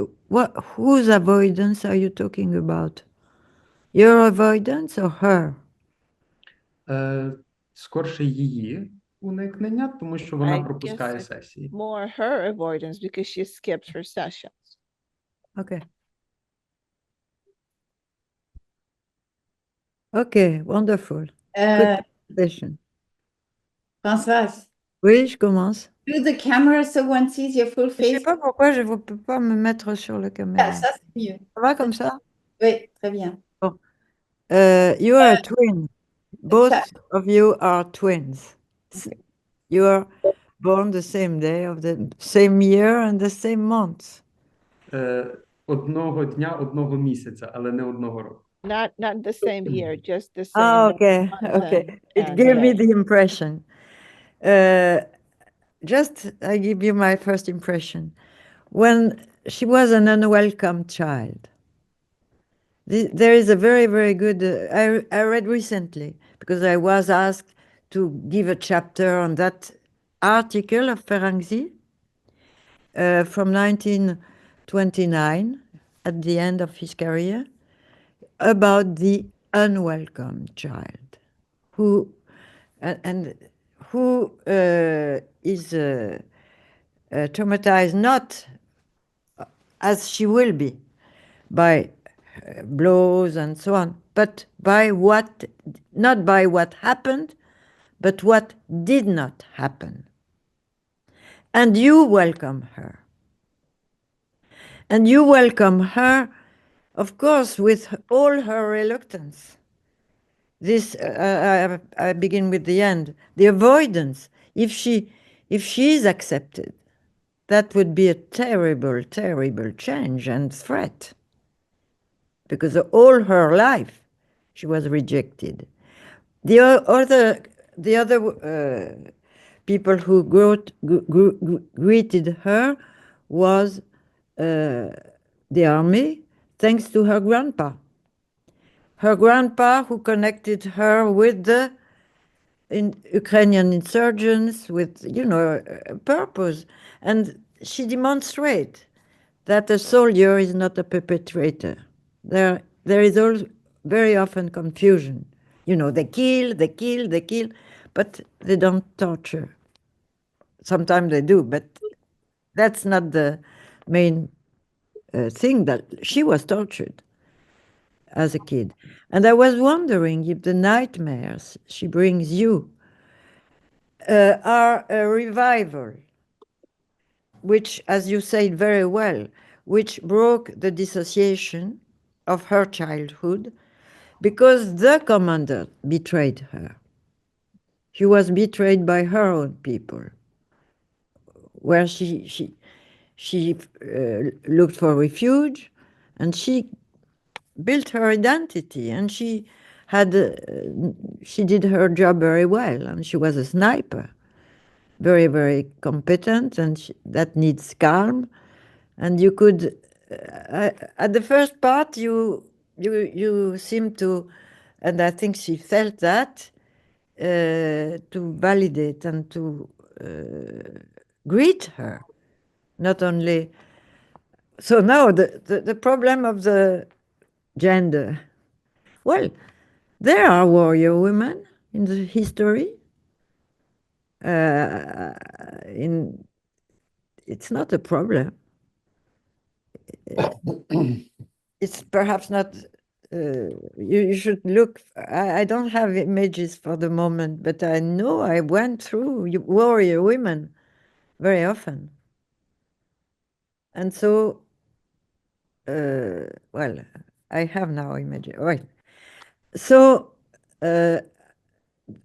Whose avoidance are you talking about? Your avoidance or her? Скорше її уникнення, тому що вона I пропускає guess сесії. More her avoidance because she skips her sessions. Okay. Okay, wonderful. Good session. Françoise, Oui, je commence. do the camera so one sees your full Je sais face. pas pourquoi je ne peux pas me mettre sur la Ah, caméra. ça, c'est mieux. Ça va comme ça? Oui, très bien. You are a twin. Both of you are twins. You are born the same day of the same year and the same month. Одного дня, одного місяця, але не одного року. Not the same year, just the same. Ah, okay, month okay. It and gave me day. the impression. Just, I give you my first impression. When she was an unwelcome child, there is a very, very good, I read recently, because I was asked to give a chapter on that article of Ferenczi from 1929, at the end of his career, about the unwelcome child, who is traumatized not as she will be by blows and so on, but by not by what happened, but what did not happen. And you welcome her. And you welcome her, of course, with all her reluctance. This, I begin with the end, the avoidance. If she is accepted, that would be a terrible, terrible change and threat. Because all her life, she was rejected. The other people who greeted her was the army, thanks to her grandpa. Her grandpa, who connected her with the Ukrainian insurgents, with, a purpose. And she demonstrates that a soldier is not a perpetrator. There is very often confusion. you know, they kill, but they don't torture. Sometimes they do, but that's not the main thing. That she was tortured as a kid. And I was wondering if the nightmares she brings you are a revival, which, as you said very well, which broke the dissociation of her childhood, because the commander betrayed her. She was betrayed by her own people, where she looked for refuge, and she built her identity, and she did her job very well, and she was a sniper, very, very competent, and that needs calm. And you could, at the first part, you seem to, and I think she felt that, to validate and to greet her, not only. So now the problem of the gender. Well, there are warrior women in the history. It's not a problem. It's perhaps not. You should look. I don't have images for the moment, but I know I went through warrior women very often, and so. Well, I have now images. Right. So, and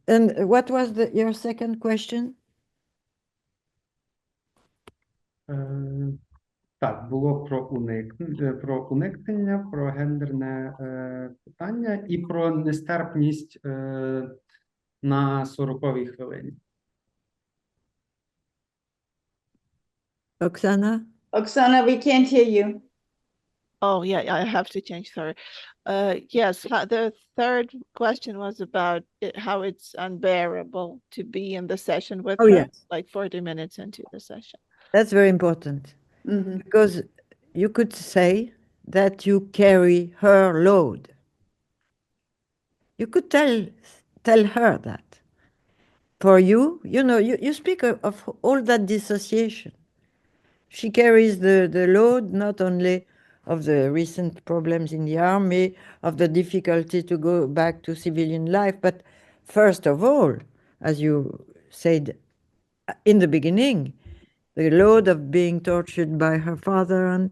what was your second question? Так, було про уникнення, про гендерне питання і про нестерпність на 40-й хвилині. Oksana? Oksana, we can't hear you. Oh, yeah, I have to change, sorry. Yes, the third question was about how it's unbearable to be in the session with her, yes. like 40 minutes into the session. That's very important, because you could say that you carry her load. You could tell her that. For you, you know, you speak of all that dissociation. She carries the load not only of the recent problems in the army, of the difficulty to go back to civilian life, but first of all, as you said in the beginning, the load of being tortured by her father and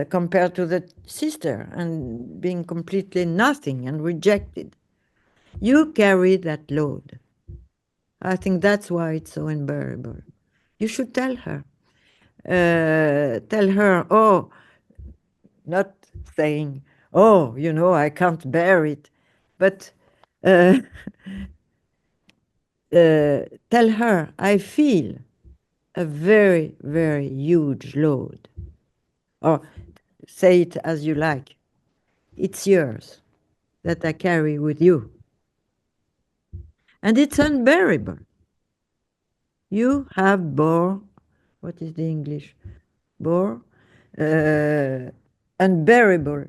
compared to the sister and being completely nothing and rejected. You carry that load. I think that's why it's so unbearable. You should tell her. Tell her, oh, not saying, oh, you know, I can't bear it, but tell her, I feel a very, very huge load. Or say it as you like. It's yours that I carry with you. And it's unbearable. You have bore, what is the English? Bore? Unbearable.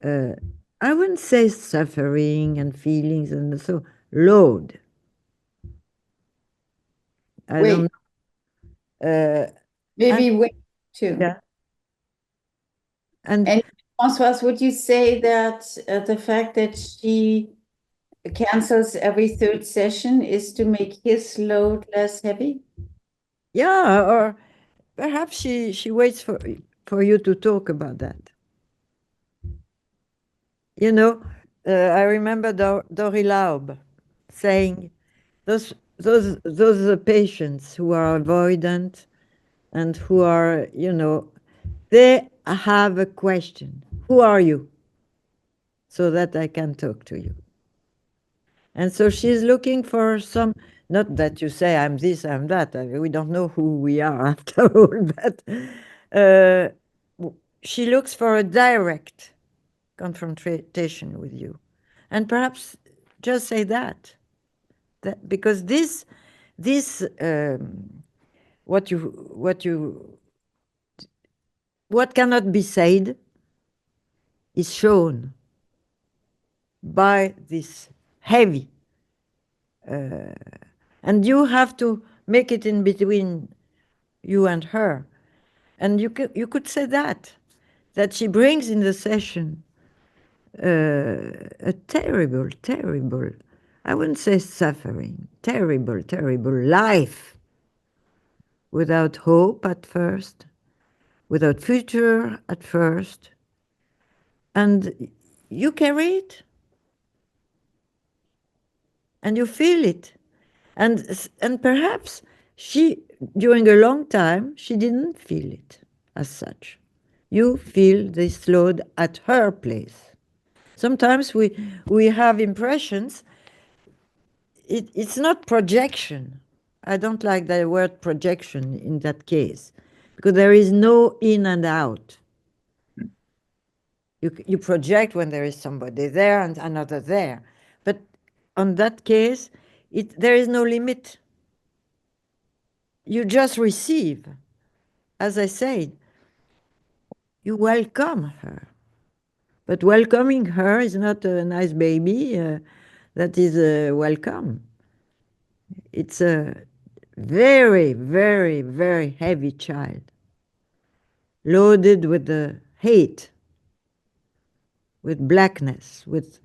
I wouldn't say suffering and feelings and so, load. I don't know. Maybe wait too. Yeah. And Françoise, would you say that the fact that she cancels every third session is to make his load less heavy? yeah, or perhaps she waits for you to talk about that. You know, I remember Dory Laub saying, those patients who are avoidant and who are, you know, they have a question. Who are you? So that I can talk to you. And so she's looking for some, not that you say, I'm this, I'm that. We don't know who we are after all, but she looks for a direct confrontation with you. And perhaps just say that because this what cannot be said is shown. by this heavy. And you have to make it in between you and her. And you could say that she brings in the session a terrible, terrible, I wouldn't say suffering, terrible, terrible life, without hope at first, without future at first, and you carry it, and you feel it, and perhaps she, during a long time, she didn't feel it as such. You feel this load at her place. Sometimes we have impressions. It's not projection. I don't like the word projection in that case, because there is no in and out. You project when there is somebody there and another there. But on that case, there is no limit. You just receive. As I said, you welcome her. But welcoming her is not a nice baby that is welcome. It's a very, very, very heavy child, loaded with the hate, with blackness, with,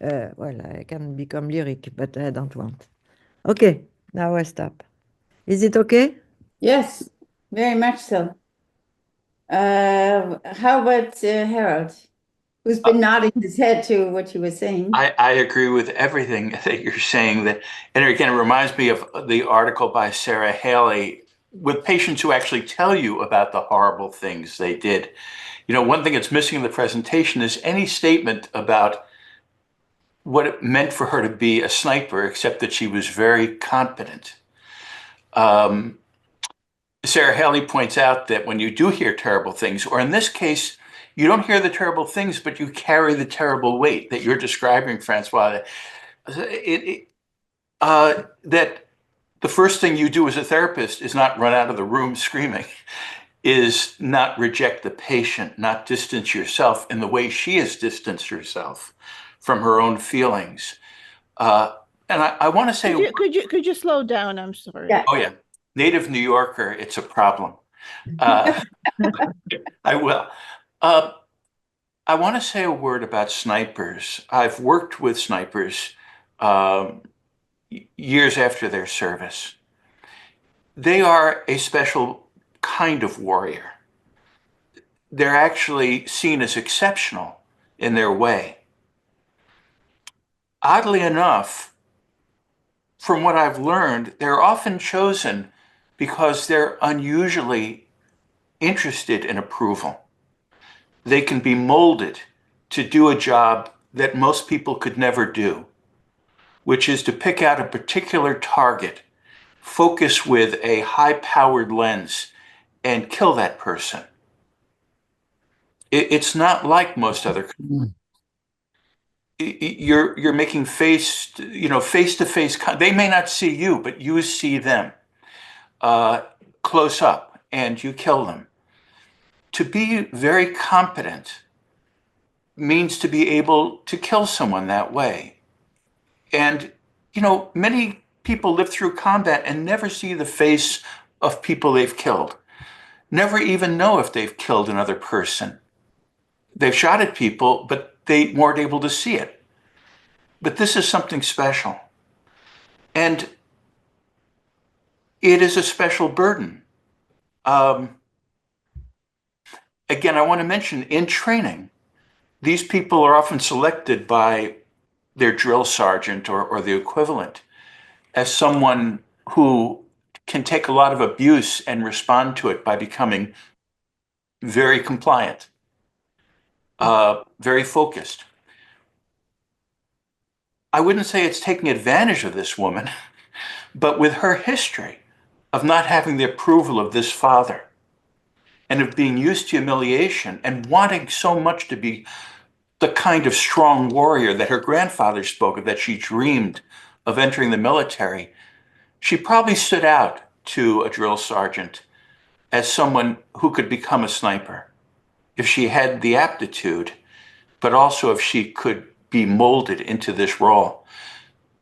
well, I can become lyric, but I don't want. Okay, now I stop. Is it okay? Yes, very much so. How about Harold, who's been nodding his head to what you were saying? I agree with everything that you're saying. That, and again, it reminds me of the article by Sarah Haley with patients who actually tell you about the horrible things they did. You know, one thing that's missing in the presentation is any statement about what it meant for her to be a sniper, except that she was very competent. Sarah Haley points out that when you do hear terrible things, or in this case, you don't hear the terrible things, but you carry the terrible weight that you're describing, Françoise. That the first thing you do as a therapist is not run out of the room screaming, is not reject the patient, not distance yourself in the way she has distanced herself from her own feelings. And I want to say, could you slow down? I'm sorry. Yeah. Oh yeah, native New Yorker, it's a problem. I will. I want to say a word about snipers. I've worked with snipers years after their service. They are a special kind of warrior. They're actually seen as exceptional in their way. Oddly enough, from what I've learned, they're often chosen because they're unusually interested in approval. They can be molded to do a job that most people could never do, which is to pick out a particular target, focus with a high-powered lens, and kill that person. It's not like most other. You're making face-to-face. They may not see you, but you see them close up, and you kill them. To be very competent means to be able to kill someone that way. And, you know, many people live through combat and never see the face of people they've killed, never even know if they've killed another person. They've shot at people, but they weren't able to see it. But this is something special. And it is a special burden. Again, I want to mention in training, these people are often selected by their drill sergeant or the equivalent as someone who can take a lot of abuse and respond to it by becoming very compliant, very focused. I wouldn't say it's taking advantage of this woman, but with her history of not having the approval of this father and of being used to humiliation and wanting so much to be the kind of strong warrior that her grandfather spoke of, that she dreamed of entering the military, she probably stood out to a drill sergeant as someone who could become a sniper if she had the aptitude, but also if she could be molded into this role.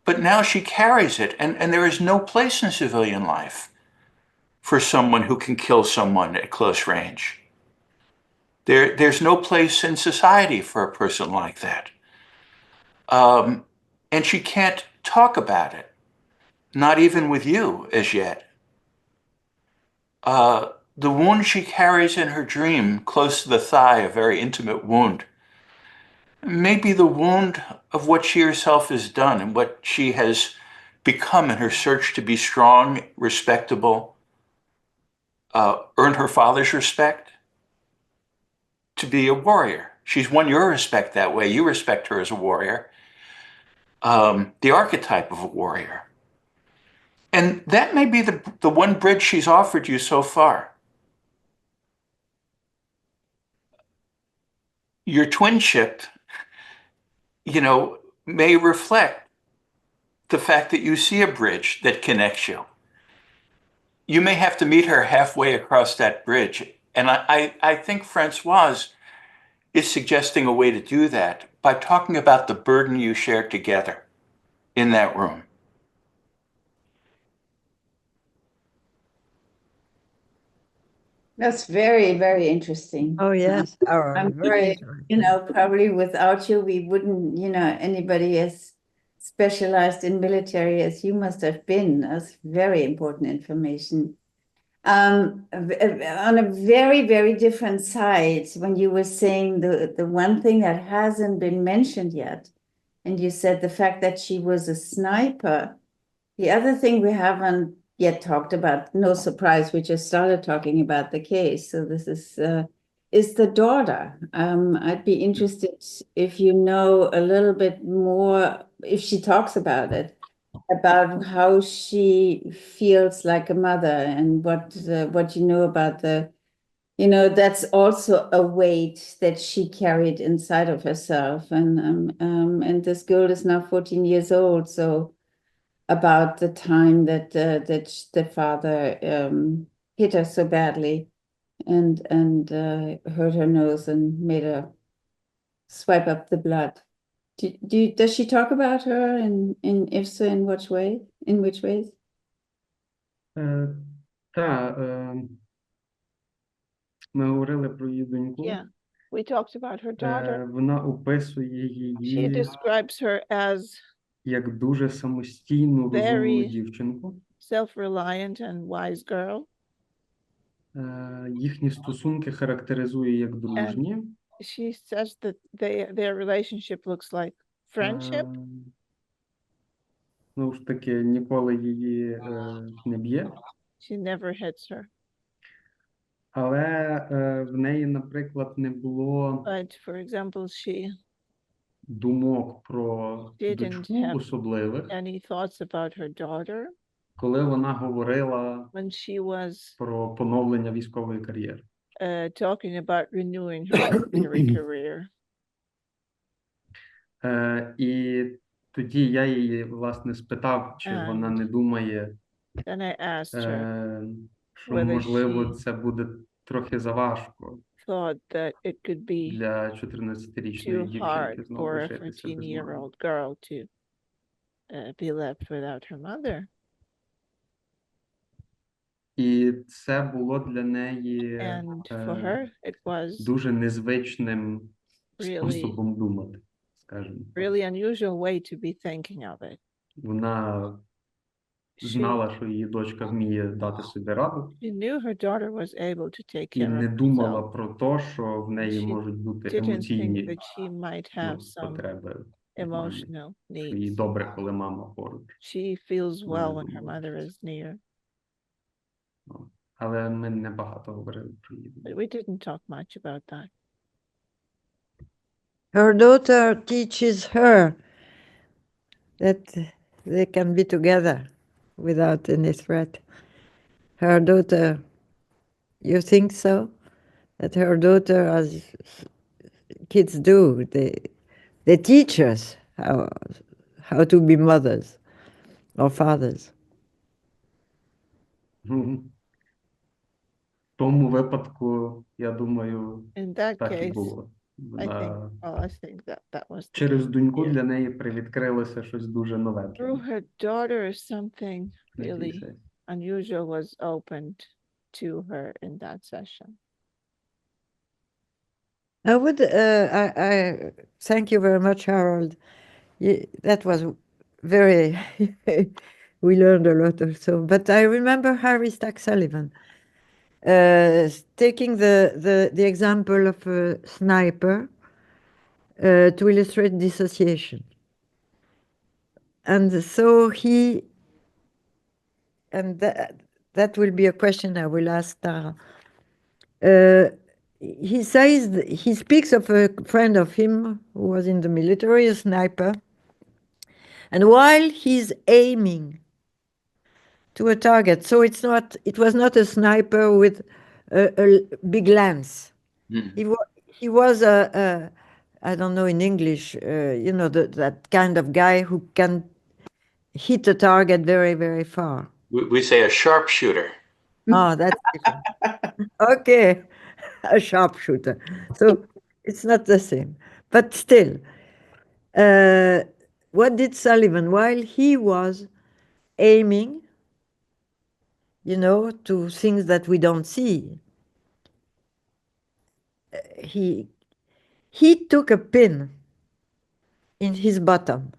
But now she carries it, and there is no place in civilian life for someone who can kill someone at close range. There's no place in society for a person like that. And she can't talk about it, not even with you as yet. The wound she carries in her dream, close to the thigh, a very intimate wound, may be the wound of what she herself has done and what she has become in her search to be strong, respectable, earn her father's respect, to be a warrior. She's won your respect that way. You respect her as a warrior, the archetype of a warrior. And that may be the one bridge she's offered you so far. Your twinship, may reflect the fact that you see a bridge that connects you. You may have to meet her halfway across that bridge. And I think Françoise is suggesting a way to do that by talking about the burden you shared together in that room. That's very, very interesting. Oh, yes. I'm Very interesting. probably without you, we wouldn't, anybody as specialized in military as you must have been. That's very important information. On a very, very different side, when you were saying the one thing that hasn't been mentioned yet, and you said the fact that she was a sniper. The other thing we haven't yet talked about, no surprise, we just started talking about the case. So this is the daughter. I'd be interested if you know a little bit more, if she talks about it, about how she feels like a mother and what you know about that's also a weight that she carried inside of herself. And this girl is now 14 years old, so about the time that the father hit her so badly and hurt her nose and made her swipe up the blood. Does she talk about her, and if so, in which way? In which ways? Ми говорили про її доньку. Yeah, we talked about her daughter. Вона описує She її describes her as як дуже самостійну, розумну дівчинку. Self-reliant and wise girl. Їхні стосунки характеризує як дружні. She says that their relationship looks like friendship. Знову ж таки, ніколи її не б'є. She never hits her. Але в неї, наприклад, не було for example, she думок про дочку особливих, any thoughts about her daughter, коли вона говорила when she was про поновлення військової кар'єри. Talking about renewing her military career. І тоді я її, власне, спитав, чи вона не думає, Then I asked her, що, можливо, це буде трохи заважко that it could be для 14-річної дівчинки знову лишитися без мами. 14-year-old girl to be left without her mother. І це було для неї for her, it was дуже незвичним способом думати, скажімо. Really unusual way to be thinking of it. Вона знала, що її дочка вміє дати собі раду. She knew her daughter was able to take І care не of думала herself. про те, що в неї можуть бути емоційні That she might have some потреби. emotional Що їй needs. добре, коли мама поруч. She feels well when her mother is near. Але ми не багато говорили про її. But we didn't talk much about that. Her daughter teaches her that they can be together without any threat. Her daughter, you think so? That her daughter, as kids do, they teach us how to be mothers or fathers. В тому випадку, я думаю, In that так і case, було. I think that was через доньку для неї привідкрилося щось дуже нове. Through her daughter, something really unusual was opened to her in that session. I would, I thank you very much, Harold. That was very, we learned a lot also. But I remember Harry Stack Sullivan taking the example of a sniper to illustrate dissociation. And so he, and that will be a question I will ask Tara. He says, he speaks of a friend of him who was in the military, a sniper, and while he's aiming to a target, so it was not a sniper with a big lens. Mm. He was I don't know in English, you know, that kind of guy who can hit a target very, very far. We say a sharpshooter. Oh, that's different. Okay, a sharpshooter. So it's not the same. But still, what did Sullivan, while he was aiming, you know, to things that we don't see, he took a pin in his bottom.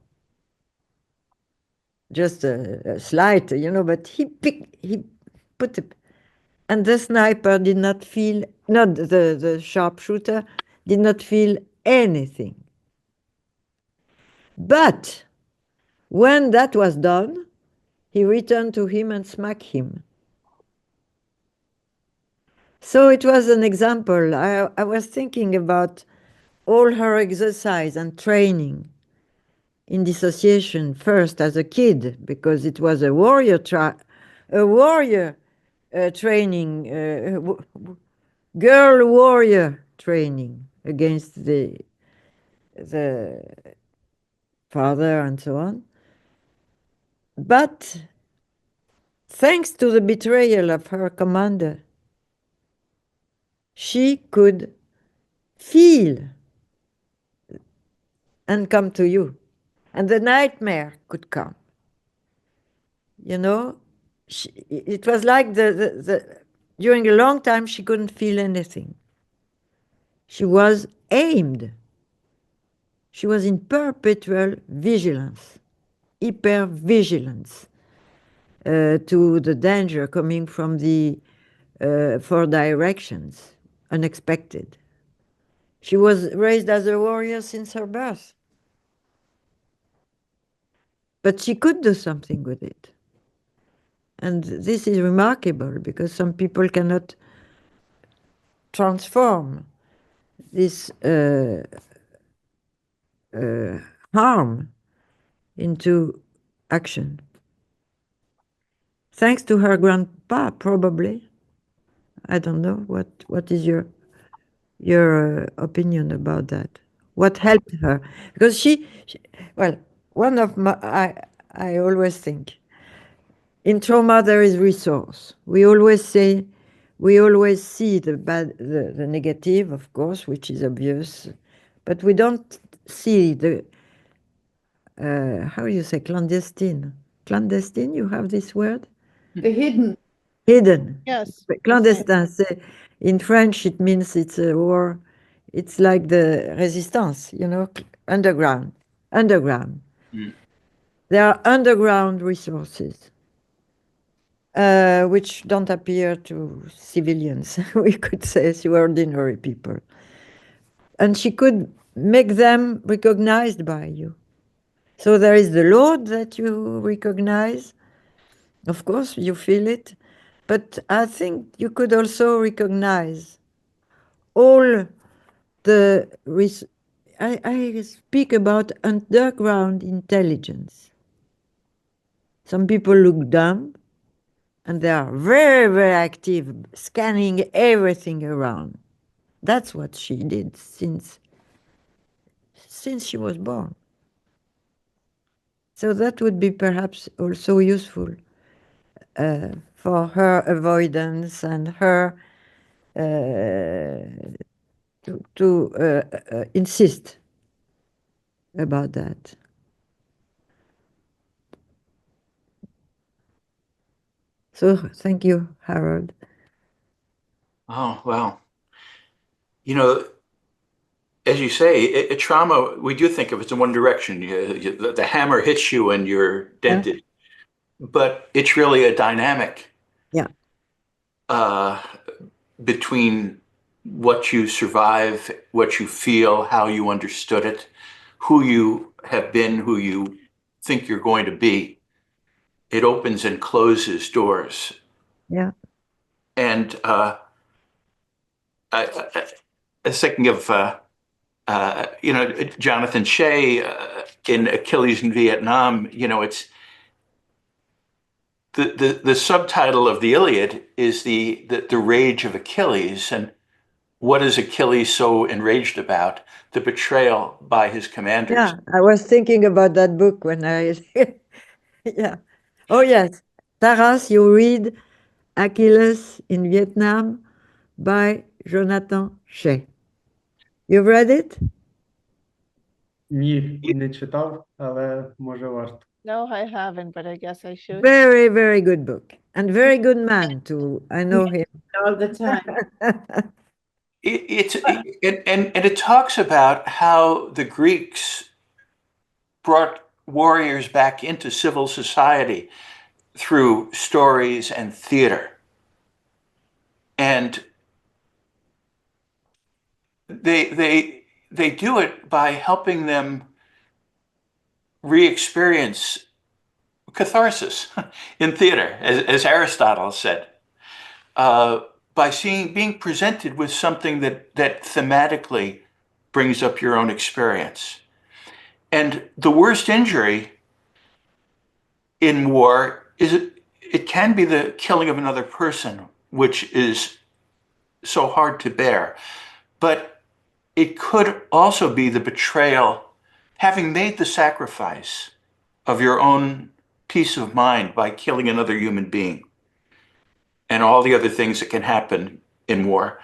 Just a slight, you know, but he put it, and the sniper did not feel, not the sharpshooter, did not feel anything. But when that was done, he returned to him and smacked him. So it was an example. I was thinking about all her exercise and training in dissociation, first as a kid, because it was a warrior training, girl warrior training against the father and so on. But thanks to the betrayal of her commander, she could feel and come to you. And the nightmare could come. You know, it was like during a long time, she couldn't feel anything. She was aimed. She was in perpetual vigilance, hypervigilance to the danger coming from the four directions, unexpected. She was raised as a warrior since her birth. But she could do something with it. And this is remarkable because some people cannot transform this harm into action. Thanks to her grandpa, probably. I don't know. What is your opinion about that? What helped her? Because she well, one of my, I always think, in trauma there is resource. We always say, we always see the bad, the negative, of course, which is obvious, but we don't see the, how do you say, clandestine? Clandestine, you have this word? The hidden. Hidden. Yes. Clandestin, in French it means it's a war, it's like the resistance, you know, underground. Mm. There are underground resources which don't appear to civilians, we could say, to ordinary people. And she could make them recognized by you. So there is the Lord that you recognize. Of course, you feel it. But I think you could also recognize all the... I speak about underground intelligence. Some people look dumb, and they are very, very active, scanning everything around. That's what she did since she was born. So that would be perhaps also useful for her avoidance and her to insist about that. So thank you, Harold. Oh, well, you know, as you say, a trauma, we do think of it in one direction. The hammer hits you and you're dented. Yeah. But it's really a dynamic. Yeah. Between what you survive, what you feel, how you understood it, who you have been, who you think you're going to be. It opens and closes doors. Yeah. And I was thinking of, Jonathan Shea in Achilles in Vietnam. It's the subtitle of the Iliad is the rage of Achilles. And what is Achilles so enraged about? The betrayal by his commanders. Yeah, I was thinking about that book when I, yeah. Oh, yes. Taras, you read Achilles in Vietnam by Jonathan Shea. You've read it? Ні, не читав, але може варто. No, I haven't, but I guess I should. Very, very good book. And very good man, too. I know him. All the time. It talks about how the Greeks brought warriors back into civil society through stories and theater. And they do it by helping them re-experience catharsis in theater, as Aristotle said, by being presented with something that thematically brings up your own experience. And the worst injury in war is it can be the killing of another person, which is so hard to bear. But it could also be the betrayal, having made the sacrifice of your own peace of mind by killing another human being and all the other things that can happen in war.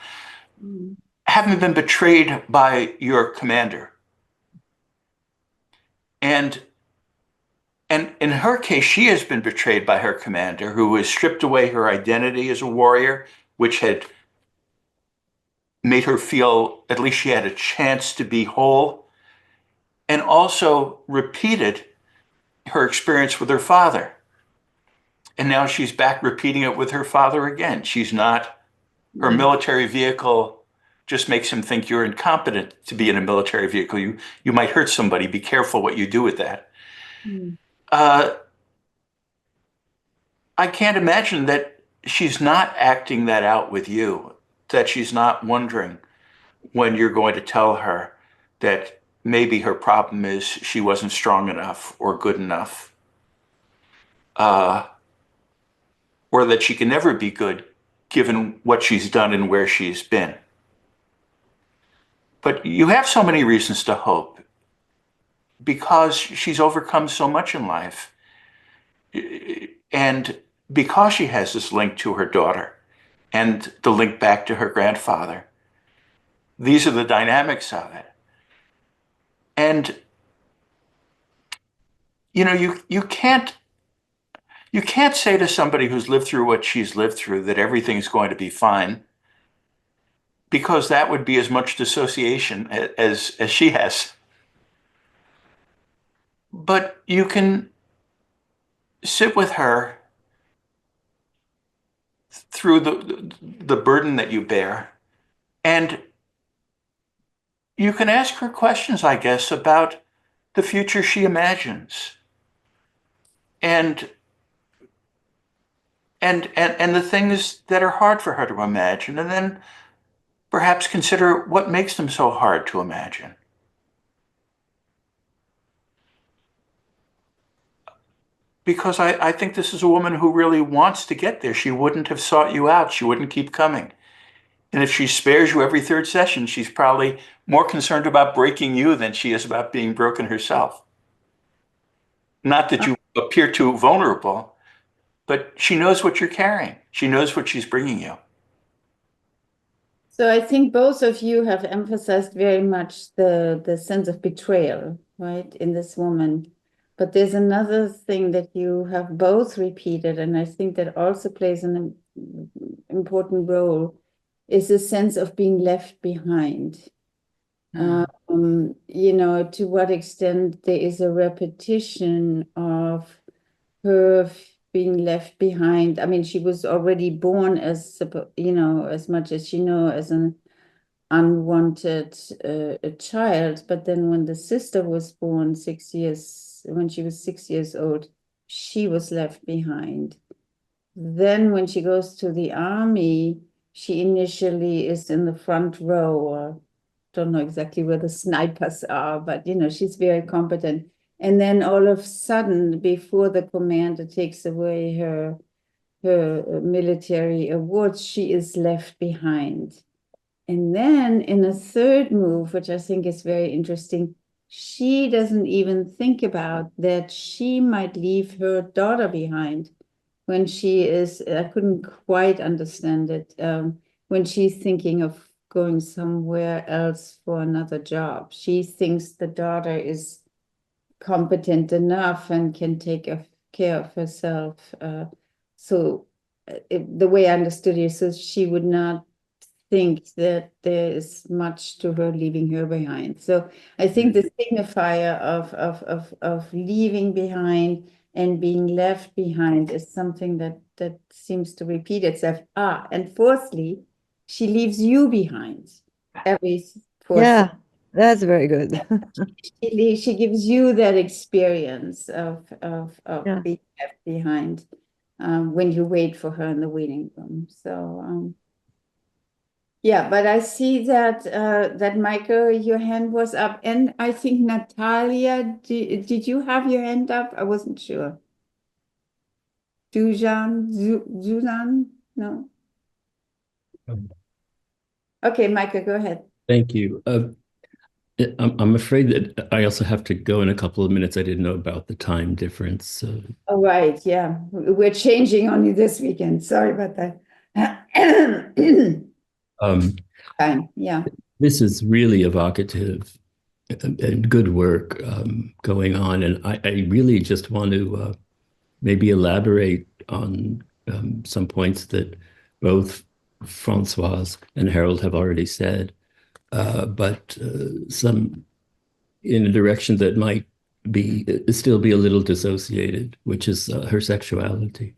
Having been betrayed by your commander. And in her case, she has been betrayed by her commander, who has stripped away her identity as a warrior, which had made her feel at least she had a chance to be whole, and also repeated her experience with her father. And now she's back repeating it with her father again. She's not, her military vehicle just makes him think you're incompetent to be in a military vehicle. You might hurt somebody. Be careful what you do with that. I can't imagine that she's not acting that out with you, that she's not wondering when you're going to tell her that maybe her problem is she wasn't strong enough or good enough, or that she can never be good given what she's done and where she's been. But you have so many reasons to hope because she's overcome so much in life. And because she has this link to her daughter and the link back to her grandfather, these are the dynamics of it. And, you can't say to somebody who's lived through what she's lived through that everything's going to be fine, because that would be as much dissociation as she has. But you can sit with her through the burden that you bear, and you can ask her questions, I guess, about the future she imagines, and the things that are hard for her to imagine, and then perhaps consider what makes them so hard to imagine. Because I think this is a woman who really wants to get there. She wouldn't have sought you out. She wouldn't keep coming. And if she spares you every third session, she's probably more concerned about breaking you than she is about being broken herself. Not that you appear too vulnerable, but she knows what you're carrying. She knows what she's bringing you. So I think both of you have emphasized very much the sense of betrayal, right, in this woman. But there's another thing that you have both repeated, and I think that also plays an important role, is a sense of being left behind. You know, to what extent there is a repetition of her being left behind. I mean, she was already born as, you know, as much as you know, as an unwanted a child. But then when the sister was born when she was 6 years old, she was left behind. Then when she goes to the army, she initially is in the front row, or don't know exactly where the snipers are, but you know, she's very competent. And then all of a sudden, before the commander takes away her military awards, she is left behind. And then in a third move, which I think is very interesting, she doesn't even think about that she might leave her daughter behind when she is, I couldn't quite understand it, when she's thinking of going somewhere else for another job. She thinks the daughter is competent enough and can take care of herself. The way I understood it, so she would not think that there is much to her leaving her behind. So I think the signifier of leaving behind and being left behind is something that seems to repeat itself. And fourthly, she leaves you behind every fourth. Yeah, that's very good. She gives you that experience of Yeah. being left behind when you wait for her in the waiting room. So yeah, but I see that Michael, your hand was up, and I think Natalia, did you have your hand up? I wasn't sure. Zuzan? No. Okay, Michael, go ahead. Thank you. I'm afraid that I also have to go in a couple of minutes. I didn't know about the time difference. All right, yeah. We're changing only this weekend. Sorry about that. Yeah. This is really evocative and good work going on. And I really just want to maybe elaborate on some points that both Françoise and Harold have already said, but some in a direction that might still be a little dissociated, which is her sexuality.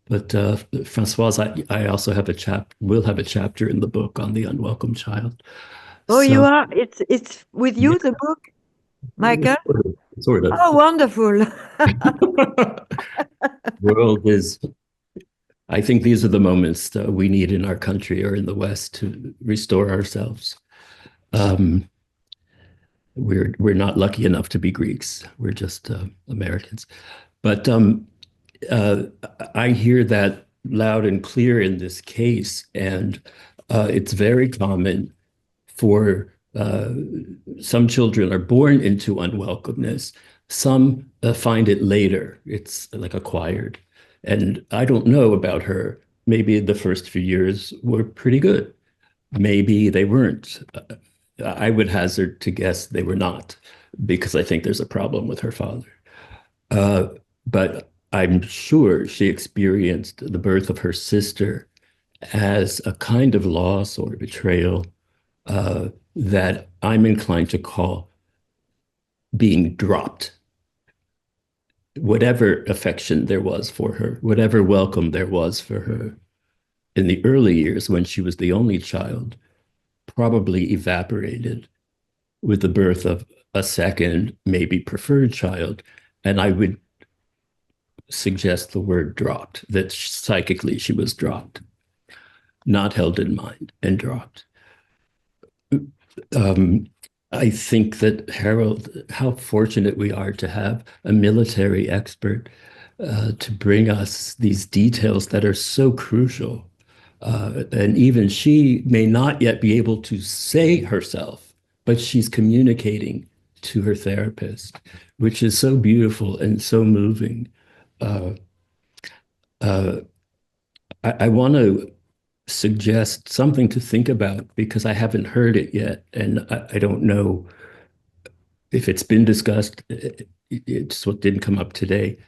But Françoise, I also have will have a chapter in the book on the unwelcome child. Oh, you are? It's with you, the book, Michael? Sort of. Oh, wonderful. World is, I think these are the moments that we need in our country or in the West to restore ourselves. We're not lucky enough to be Greeks. We're just Americans. But I hear that loud and clear in this case, and it's very common for some children are born into unwelcomeness. Some find it later. It's like acquired. And I don't know about her. Maybe the first few years were pretty good. Maybe they weren't. I would hazard to guess they were not, because I think there's a problem with her father. But I'm sure she experienced the birth of her sister as a kind of loss or betrayal that I'm inclined to call being dropped. Whatever affection there was for her, whatever welcome there was for her in the early years when she was the only child, probably evaporated with the birth of a second, maybe preferred child. And I would suggest the word dropped, that psychically she was dropped, not held in mind and dropped. I think that, Harold, how fortunate we are to have a military expert to bring us these details that are so crucial. And even she may not yet be able to say herself, but she's communicating to her therapist, which is so beautiful and so moving. I want to suggest something to think about, because I haven't heard it yet, and I don't know if it's been discussed. It's what didn't come up today,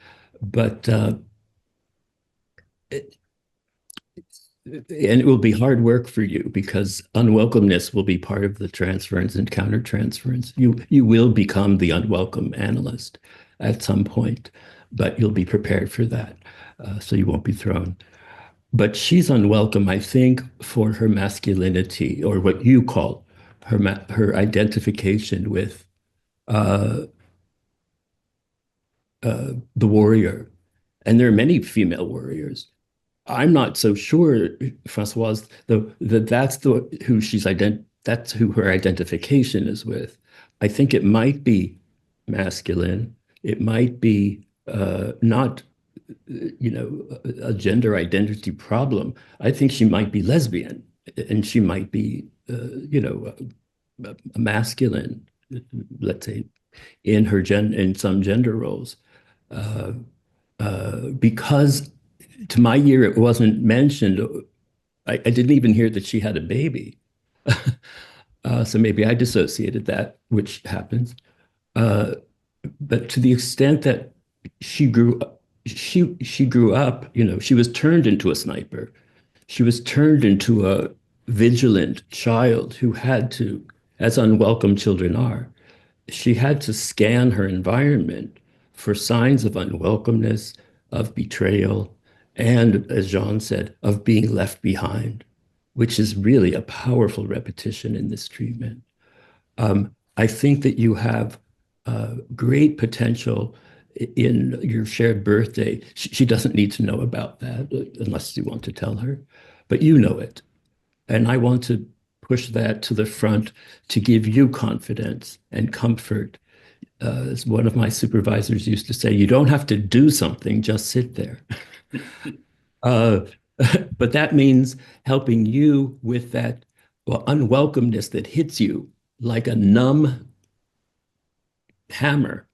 but and it will be hard work for you, because unwelcomeness will be part of the transference and countertransference. You will become the unwelcome analyst at some point, but you'll be prepared for that, so you won't be thrown. But she's unwelcome, I think, for her masculinity, or what you call her identification with the warrior. And there are many female warriors. I'm not so sure, Françoise, that's who her identification is with. I think it might be masculine. It might be not, a gender identity problem. I think she might be lesbian, and she might be, a masculine, let's say, in some gender roles, because to my ear it wasn't mentioned. I didn't even hear that she had a baby, so maybe I dissociated that, which happens. But to the extent that she grew up, she was turned into a sniper. She was turned into a vigilant child who had to, as unwelcome children are, she had to scan her environment for signs of unwelcomeness, of betrayal, and, as Jeanne said, of being left behind, which is really a powerful repetition in this treatment. I think that you have great potential in your shared birthday. She doesn't need to know about that unless you want to tell her, but you know it. And I want to push that to the front to give you confidence and comfort. As one of my supervisors used to say, you don't have to do something, just sit there. But that means helping you with that unwelcomeness that hits you like a numb hammer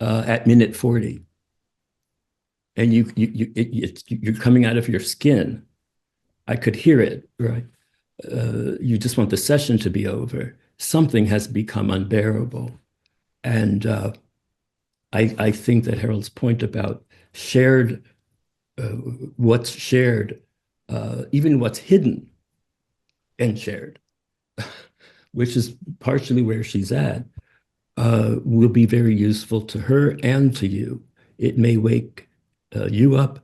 at minute 40. And you're coming out of your skin. I could hear it, right? You just want the session to be over. Something has become unbearable. And I think that Harold's point about shared, what's shared, even what's hidden and shared, which is partially where she's at, will be very useful to her and to you. It may wake you up,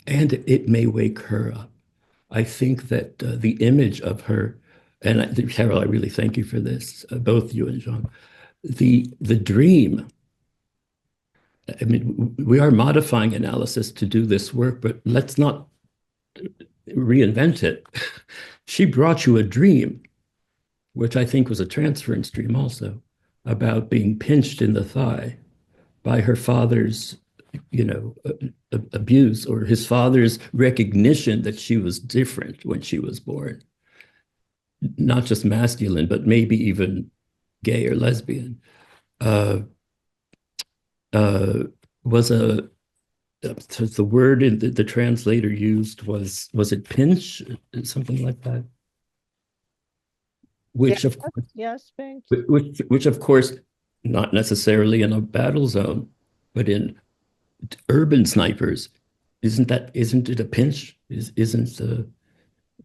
and it may wake her up. I think that the image of her, and Harold, I really thank you for this, both you and Jeanne, the dream. I mean, we are modifying analysis to do this work, but let's not reinvent it. She brought you a dream, which I think was a transference dream also, about being pinched in the thigh by her father's, abuse, or his father's recognition that she was different when she was born. Not just masculine, but maybe even gay or lesbian. Was the word the translator used was it pinch, something like that? Which, yes, of course, yes, pinch. Which of course, not necessarily in a battle zone, but in urban snipers, isn't it a pinch?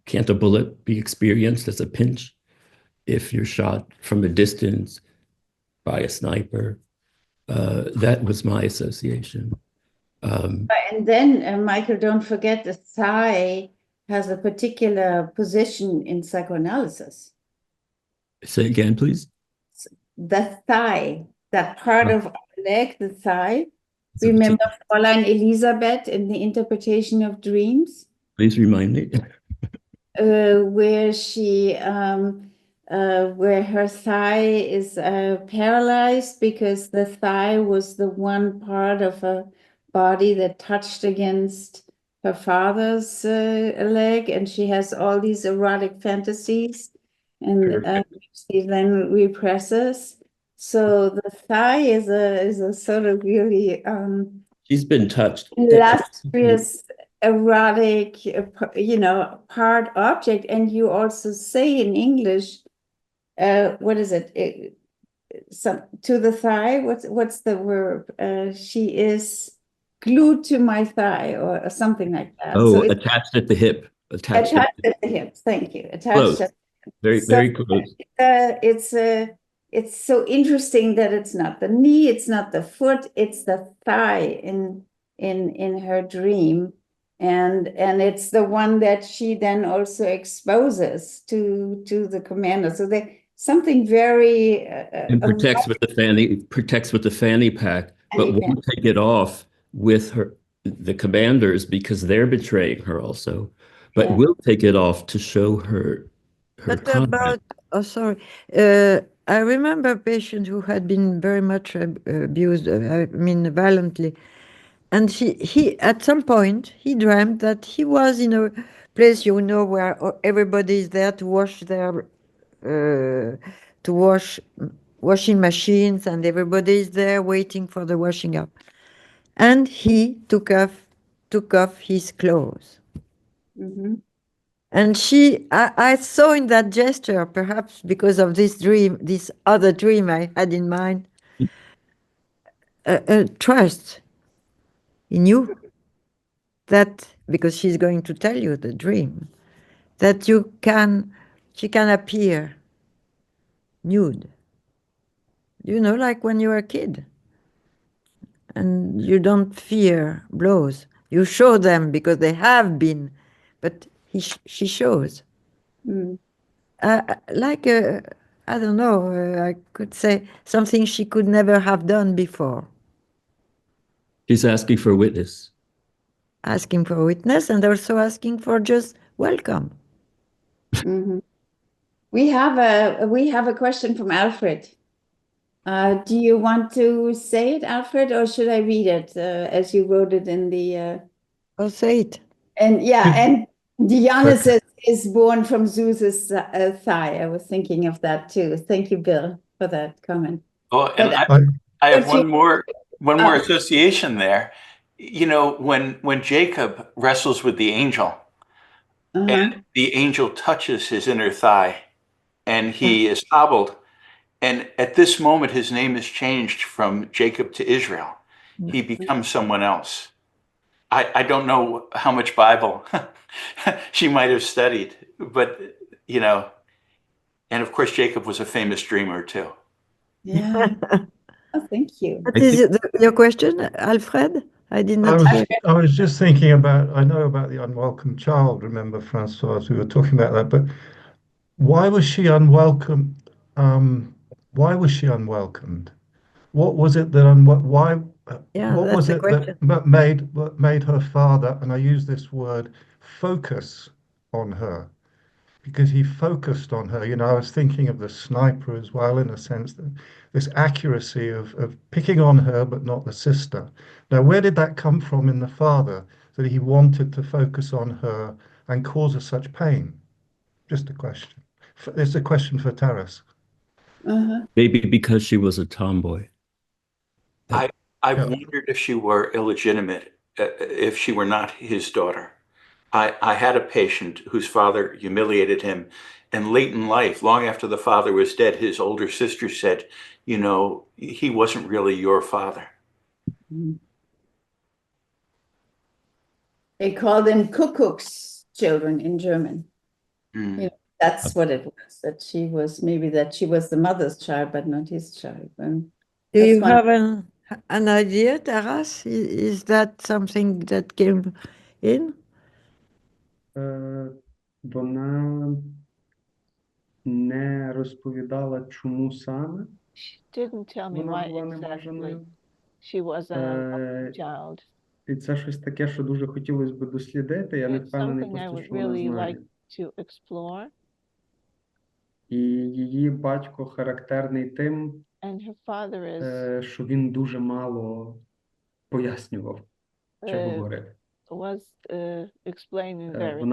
Can't a bullet be experienced as a pinch if you're shot from a distance by a sniper? That was my association. And then, Michael, don't forget the thigh has a particular position in psychoanalysis. Say again, please. The thigh, that part of our leg, the thigh. Remember Fräulein Elisabeth in the interpretation of dreams? Please remind me. Where she, where her thigh is paralyzed because the thigh was the one part of her body that touched against her father's leg, and she has all these erotic fantasies, and she then represses. So the thigh is a sort of really she's been touched. Illustrious erotic, part object. And you also say in English, what is it? Some to the thigh. What's the verb? She is glued to my thigh, or something like that. Oh, so it's attached at the hip. attached at the hips. Thank you. Attached. Close. Very, very close. It's so interesting that it's not the knee, it's not the foot, it's the thigh in her dream, and it's the one that she then also exposes to the commander. So they something very and protects with the fanny pack, but won't take it off with the commanders because they're betraying her also. But will take it off to show her. But sorry. I remember a patient who had been very much abused, I mean, violently. And he at some point, he dreamt that he was in a place, where everybody is there to wash their, washing machines, and everybody is there waiting for the washing up. And he took off his clothes. Mm-hmm. And I saw in that gesture, perhaps because of this other dream I had in mind, a trust in you, that, because she's going to tell you the dream, that she can appear nude. Like when you were a kid, and you don't fear blows. You show them because they have been, but she shows. Mm. I don't know, I could say something she could never have done before. She's asking for a witness. Asking for a witness, and also asking for just welcome. Mm-hmm. We have a question from Alfred. Do you want to say it, Alfred, or should I read it as you wrote it in the... I'll say it. And and Dionysus is born from Zeus's thigh. I was thinking of that too. Thank you, Bill, for that comment. Oh, and I have one more association there. When Jacob wrestles with the angel, and the angel touches his inner thigh, and he is hobbled, and at this moment his name is changed from Jacob to Israel. He becomes someone else. I don't know how much Bible she might have studied, but and of course Jacob was a famous dreamer too. Yeah. Oh, thank you. What is your question, Alfred? I did not hear. I was just thinking I know about the unwelcome child, remember, Françoise, we were talking about that, but why was she unwelcome? Why was she unwelcomed? What was it that what was it that made her father, and I use this word, focus on her? Because he focused on her. I was thinking of the sniper as well, in a sense, that this accuracy of picking on her but not the sister. Now, where did that come from in the father, that he wanted to focus on her and cause her such pain? Just a question. It's a question for Taras. Maybe because she was a tomboy. I wondered if she were illegitimate, if she were not his daughter. I had a patient whose father humiliated him, and late in life, long after the father was dead, his older sister said, he wasn't really your father. They call them Kuckuck's children in German. That's what it was, that she was the mother's child, but not his child. Do you have an idea, Taras? Is that something that came in? Вона не розповідала, чому саме. She didn't tell me why exactly she was a child. І це щось таке, що дуже хотілося б дослідити. Я не впевнений просто, що вона знає. To explore. І її батько характерний тим, що він дуже мало пояснював, що говорив. Вона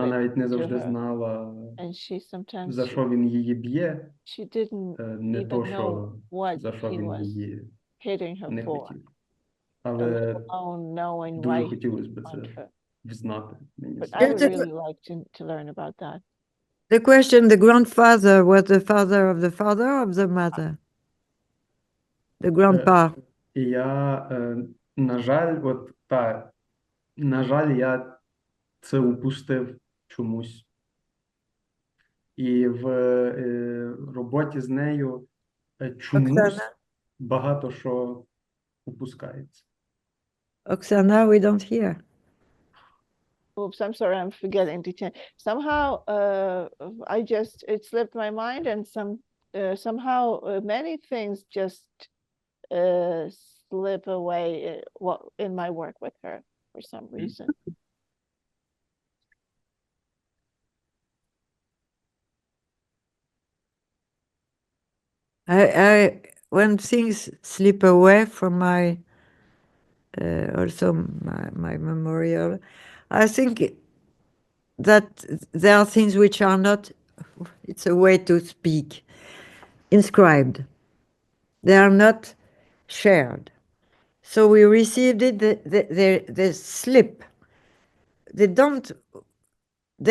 навіть не завжди знала, за що він її б'є, не то, що за що він її не хотів. Але дуже хотілося б це взнати. But I would really like to learn about that. The question, the grandfather was the father of the mother? The grandpa. І я, на жаль, на жаль, я це упустив чомусь. І в роботі з нею чомусь багато що упускається. Oksana, we don't hear. Oops, I'm sorry, I'm forgetting to change. Somehow, it slipped my mind, and somehow many things just slip away in my work with her for some reason. When things slip away from my memorial, I think that there are things which are not, it's a way to speak, inscribed. They are not shared. So we received it, they slip. They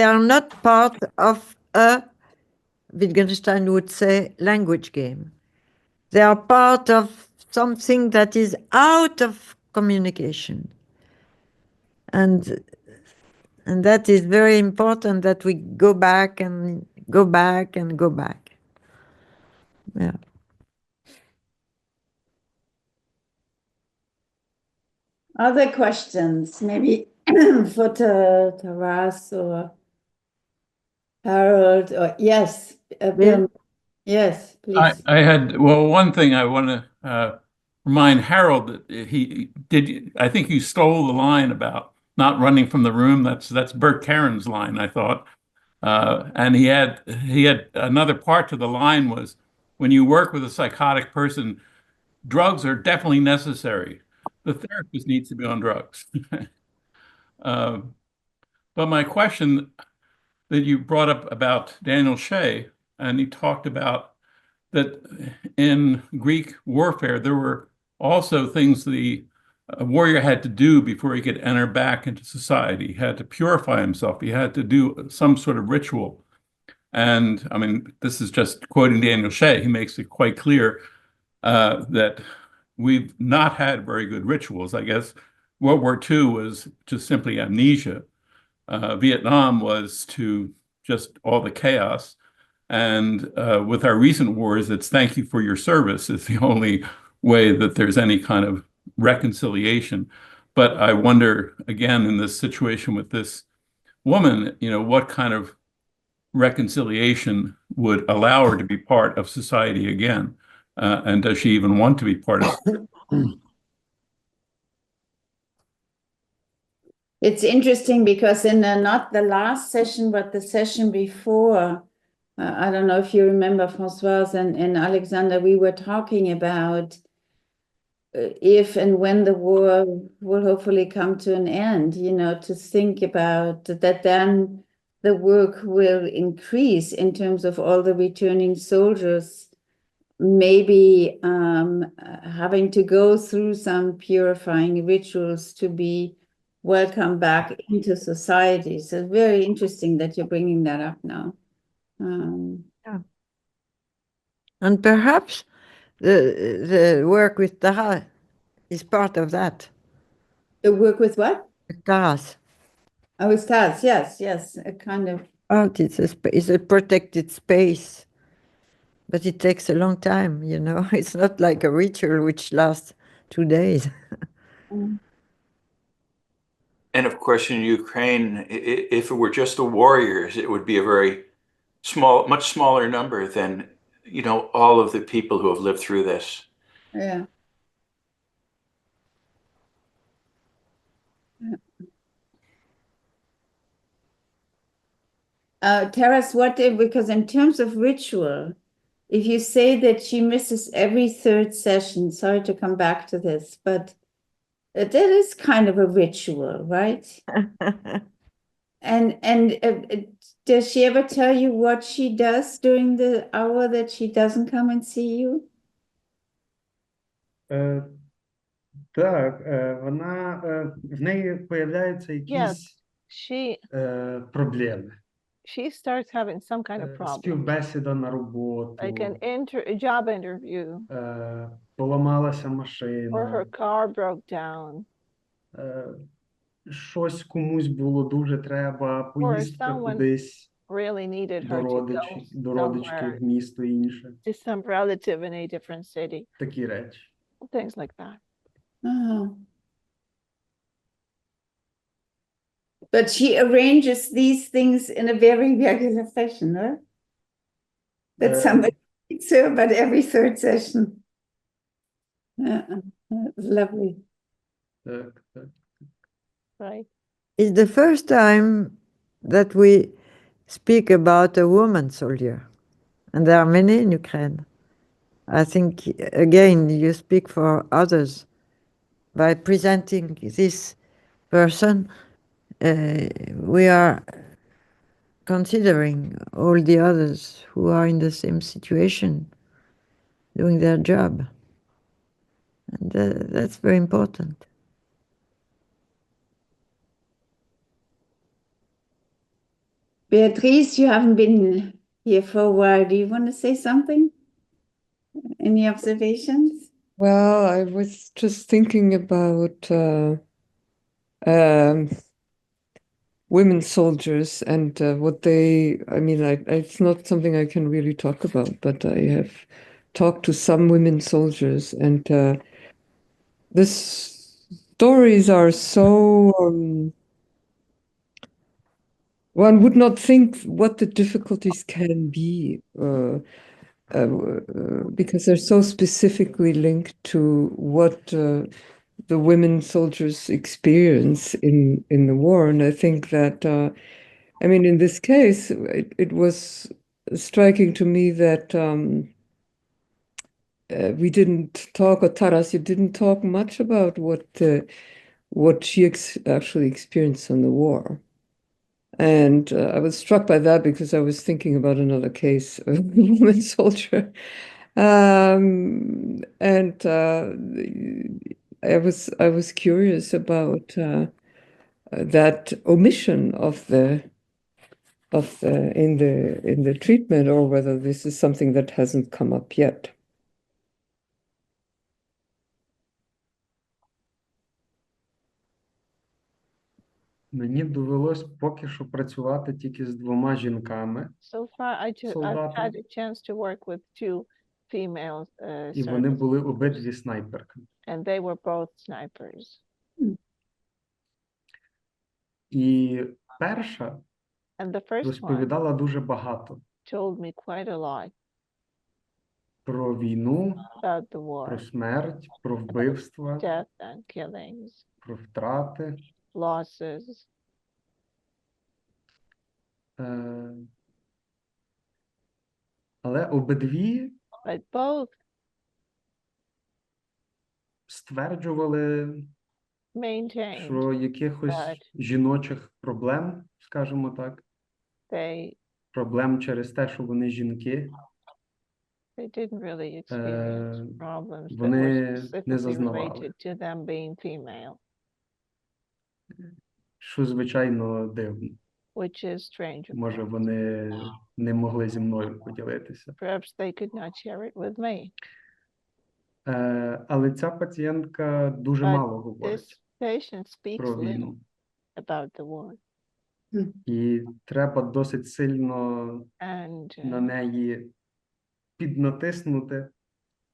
are not part of a, Wittgenstein would say, language game. They are part of something that is out of communication. And that is very important, that we go back and go back and go back. Yeah. Other questions, maybe for Taras or Harold, or yes, Bill. Yes, please. I had, well, one thing I want to remind Harold that he did. I think you stole the line about not running from the room. That's Bert Karen's line, I thought. And he had another part to the line was, when you work with a psychotic person, drugs are definitely necessary. The therapist needs to be on drugs. But my question that you brought up about Daniel Shea, and he talked about that in Greek warfare, there were also things the warrior had to do before he could enter back into society. He had to purify himself. He had to do some sort of ritual. And I mean, this is just quoting Daniel Shea. He makes it quite clear that we've not had very good rituals. I guess World War II was just simply amnesia. Vietnam was to just all the chaos. And with our recent wars, it's thank you for your service. It's the only way that there's any kind of reconciliation. But I wonder, again, in this situation with this woman, what kind of reconciliation would allow her to be part of society again? And does she even want to be part of it? It's interesting because in not the last session, but the session before, I don't know if you remember, Françoise and Oleksandr, we were talking about if and when the war will hopefully come to an end, to think about that, then the work will increase in terms of all the returning soldiers, maybe having to go through some purifying rituals to be welcomed back into society. So very interesting that you're bringing that up now. Yeah. And perhaps the work with Taras is part of that. The work with what? With Taras. Oh, with Taras, yes, a kind of. It's a protected space, but it takes a long time, It's not like a ritual which lasts 2 days. And of course, in Ukraine, if it were just the warriors, it would be a very much smaller number than, all of the people who have lived through this. Yeah. Taras, because in terms of ritual, if you say that she misses every third session, sorry to come back to this, but that is kind of a ritual, right? And does she ever tell you what she does during the hour that she doesn't come and see you? Так, в неї появляються якісь проблеми. She starts having some kind of problem, Співбесіда на роботу, like a job interview, поламалася or машина, her car broke down, щось комусь було дуже треба, поїздка someone кудись really needed до her to go до родички somewhere, в місто інше. to some relative in a different city, Такі речі. things like that. But she arranges these things in a very regular fashion, no? That somebody meets her, but every third session. Lovely. Так, так. Right. It's the first time that we speak about a woman soldier, and there are many in Ukraine. I think, again, you speak for others by presenting this person. We are considering all the others who are in the same situation, doing their job. And that's very important. Beatrice, you haven't been here for a while. Do you want to say something? Any observations? Well, I was just thinking about women soldiers and what they, I mean, it's not something I can really talk about, but I have talked to some women soldiers, and the stories are so, one would not think what the difficulties can be, because they're so specifically linked to what the women soldiers experience in the war. And I think that, I mean, in this case, it was striking to me that we didn't talk, or Taras, you didn't talk much about what she actually experienced in the war. And I was struck by that because I was thinking about another case of a woman soldier. And I was curious about that omission of the in the treatment, or whether this is something that hasn't come up yet. Мені довелось поки що працювати тільки з 2 жінками. So far, I've had a chance to work with 2 female І вони були обидві снайперками. and they were both snipers. І перша And the first one розповідала дуже багато told me quite a lot про війну, about the war, про смерть, про вбивства, death and killings, про втрати. losses. Але обидві But both стверджували, maintained що якихось жіночих проблем, скажімо так, проблем через те, що вони жінки, they didn't really experience problems that вони were не specifically зазнавали. related to them being female, Що, звичайно, дивно. which is strange. Може, вони не могли зі мною поділитися. Perhaps they could not share it with me. Але ця пацієнтка дуже мало This говорить patient speaks про little війну. about the war, І треба досить сильно and на неї піднатиснути,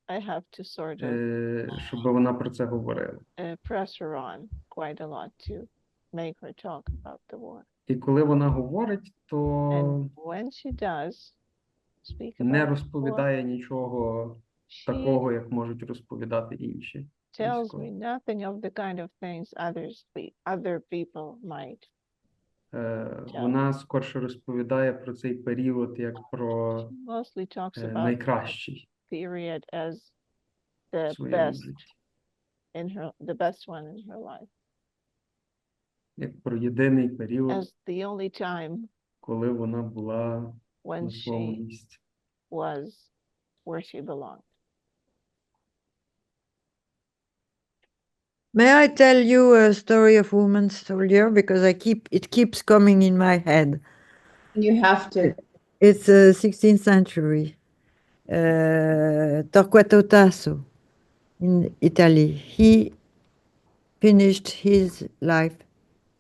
I have to sort of щоб вона про це говорила. press her on quite a lot to make her talk about the war. І коли вона говорить, то And when she does speak не about the war, розповідає нічого she такого, як можуть розповідати інші. tells військові. me nothing of the kind of things other people might. Вона скорше розповідає про цей період як про She mostly talks about найкращий period as в the своєму best житті. the best one in her life, Як про єдиний період, as the only time коли вона була when на своєму she місці. was where she belonged. May I tell you a story of woman soldier, because it keeps coming in my head. You have to. It's 16th century. Torquato Tasso in Italy. He finished his life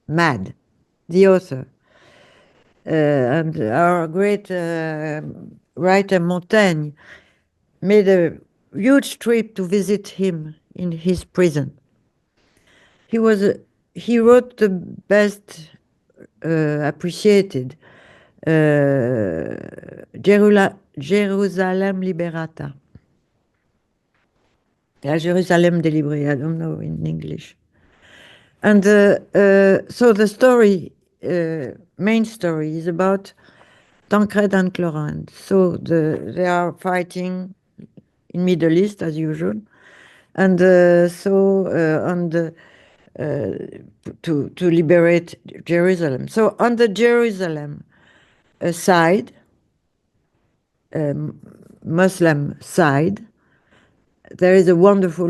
mad, the author. And our great writer Montaigne made a huge trip to visit him in his prison. He wrote the best appreciated Jerusalem Liberata. Jerusalem Deliberée, I don't know in English. And so the story, main story, is about Tancred and Clorin. So they are fighting in Middle East as usual, and to liberate Jerusalem. So on the Jerusalem side, Muslim side, there is a wonderful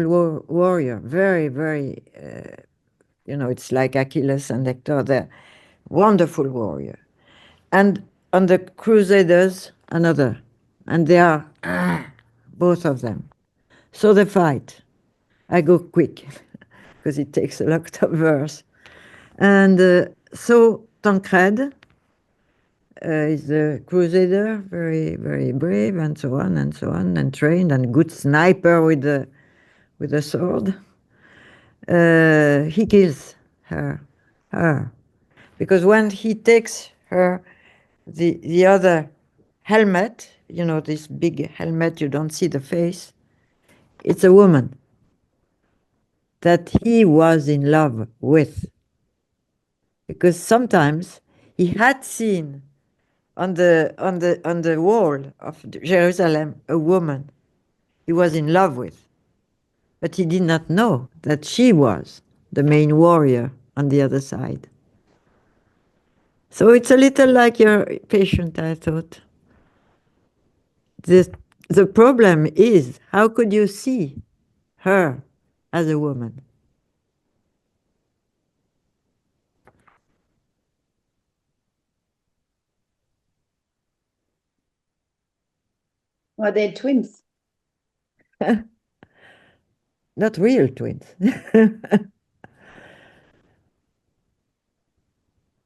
warrior, very, very, it's like Achilles and Hector, they're wonderful warrior. And on the Crusaders, another. And they are both of them. So they fight. I go quick because it takes a lot of verse. And so Tancred is the crusader, very, very brave, and so on, and trained, and good sniper with a sword. He kills her, because when he takes her, the other helmet, this big helmet, you don't see the face, it's a woman that he was in love with. Because sometimes he had seen on the wall of Jerusalem a woman he was in love with, but he did not know that she was the main warrior on the other side. So it's a little like your patient, I thought. The problem is, how could you see her as a woman? Well, they're twins. Not real twins.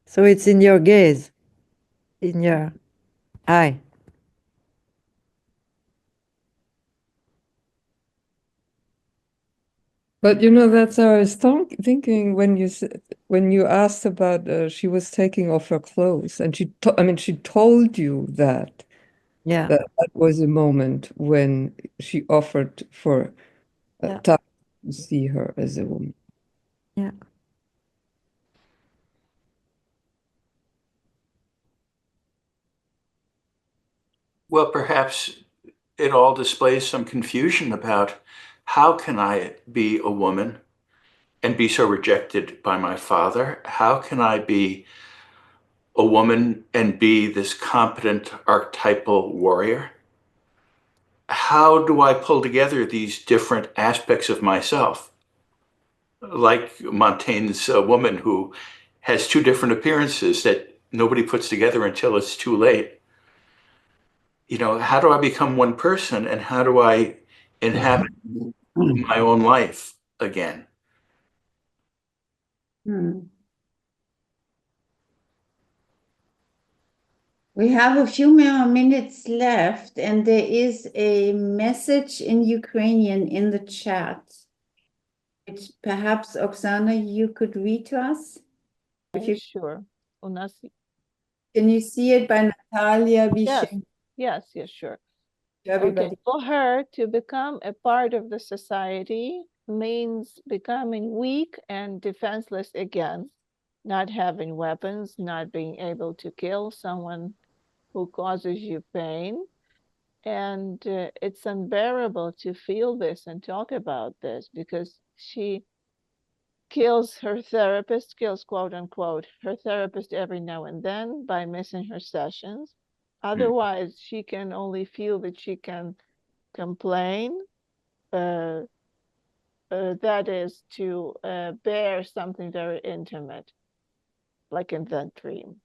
So it's in your gaze, in your eye. But that's how I was thinking when you asked about she was taking off her clothes, and she told you that. Yeah. That was a moment when she offered for to see her as a woman. Yeah. Well, perhaps it all displays some confusion about how can I be a woman and be so rejected by my father? How can I be a woman and be this competent archetypal warrior? How do I pull together these different aspects of myself? Like Montaigne's woman who has two different appearances that nobody puts together until it's too late. How do I become one person, and how do I inhabit my own life again? We have a few more minutes left, and there is a message in Ukrainian in the chat, which perhaps, Oksana, you could read to us? Sure. Can you see it by Natalia? Yes, sure. Everybody. Okay. For her to become a part of the society means becoming weak and defenseless again, not having weapons, not being able to kill someone who causes you pain. And it's unbearable to feel this and talk about this, because she kills her therapist, kills quote unquote her therapist every now and then by missing her sessions. Otherwise, she can only feel that she can complain, that is to bear something very intimate, like in that dream.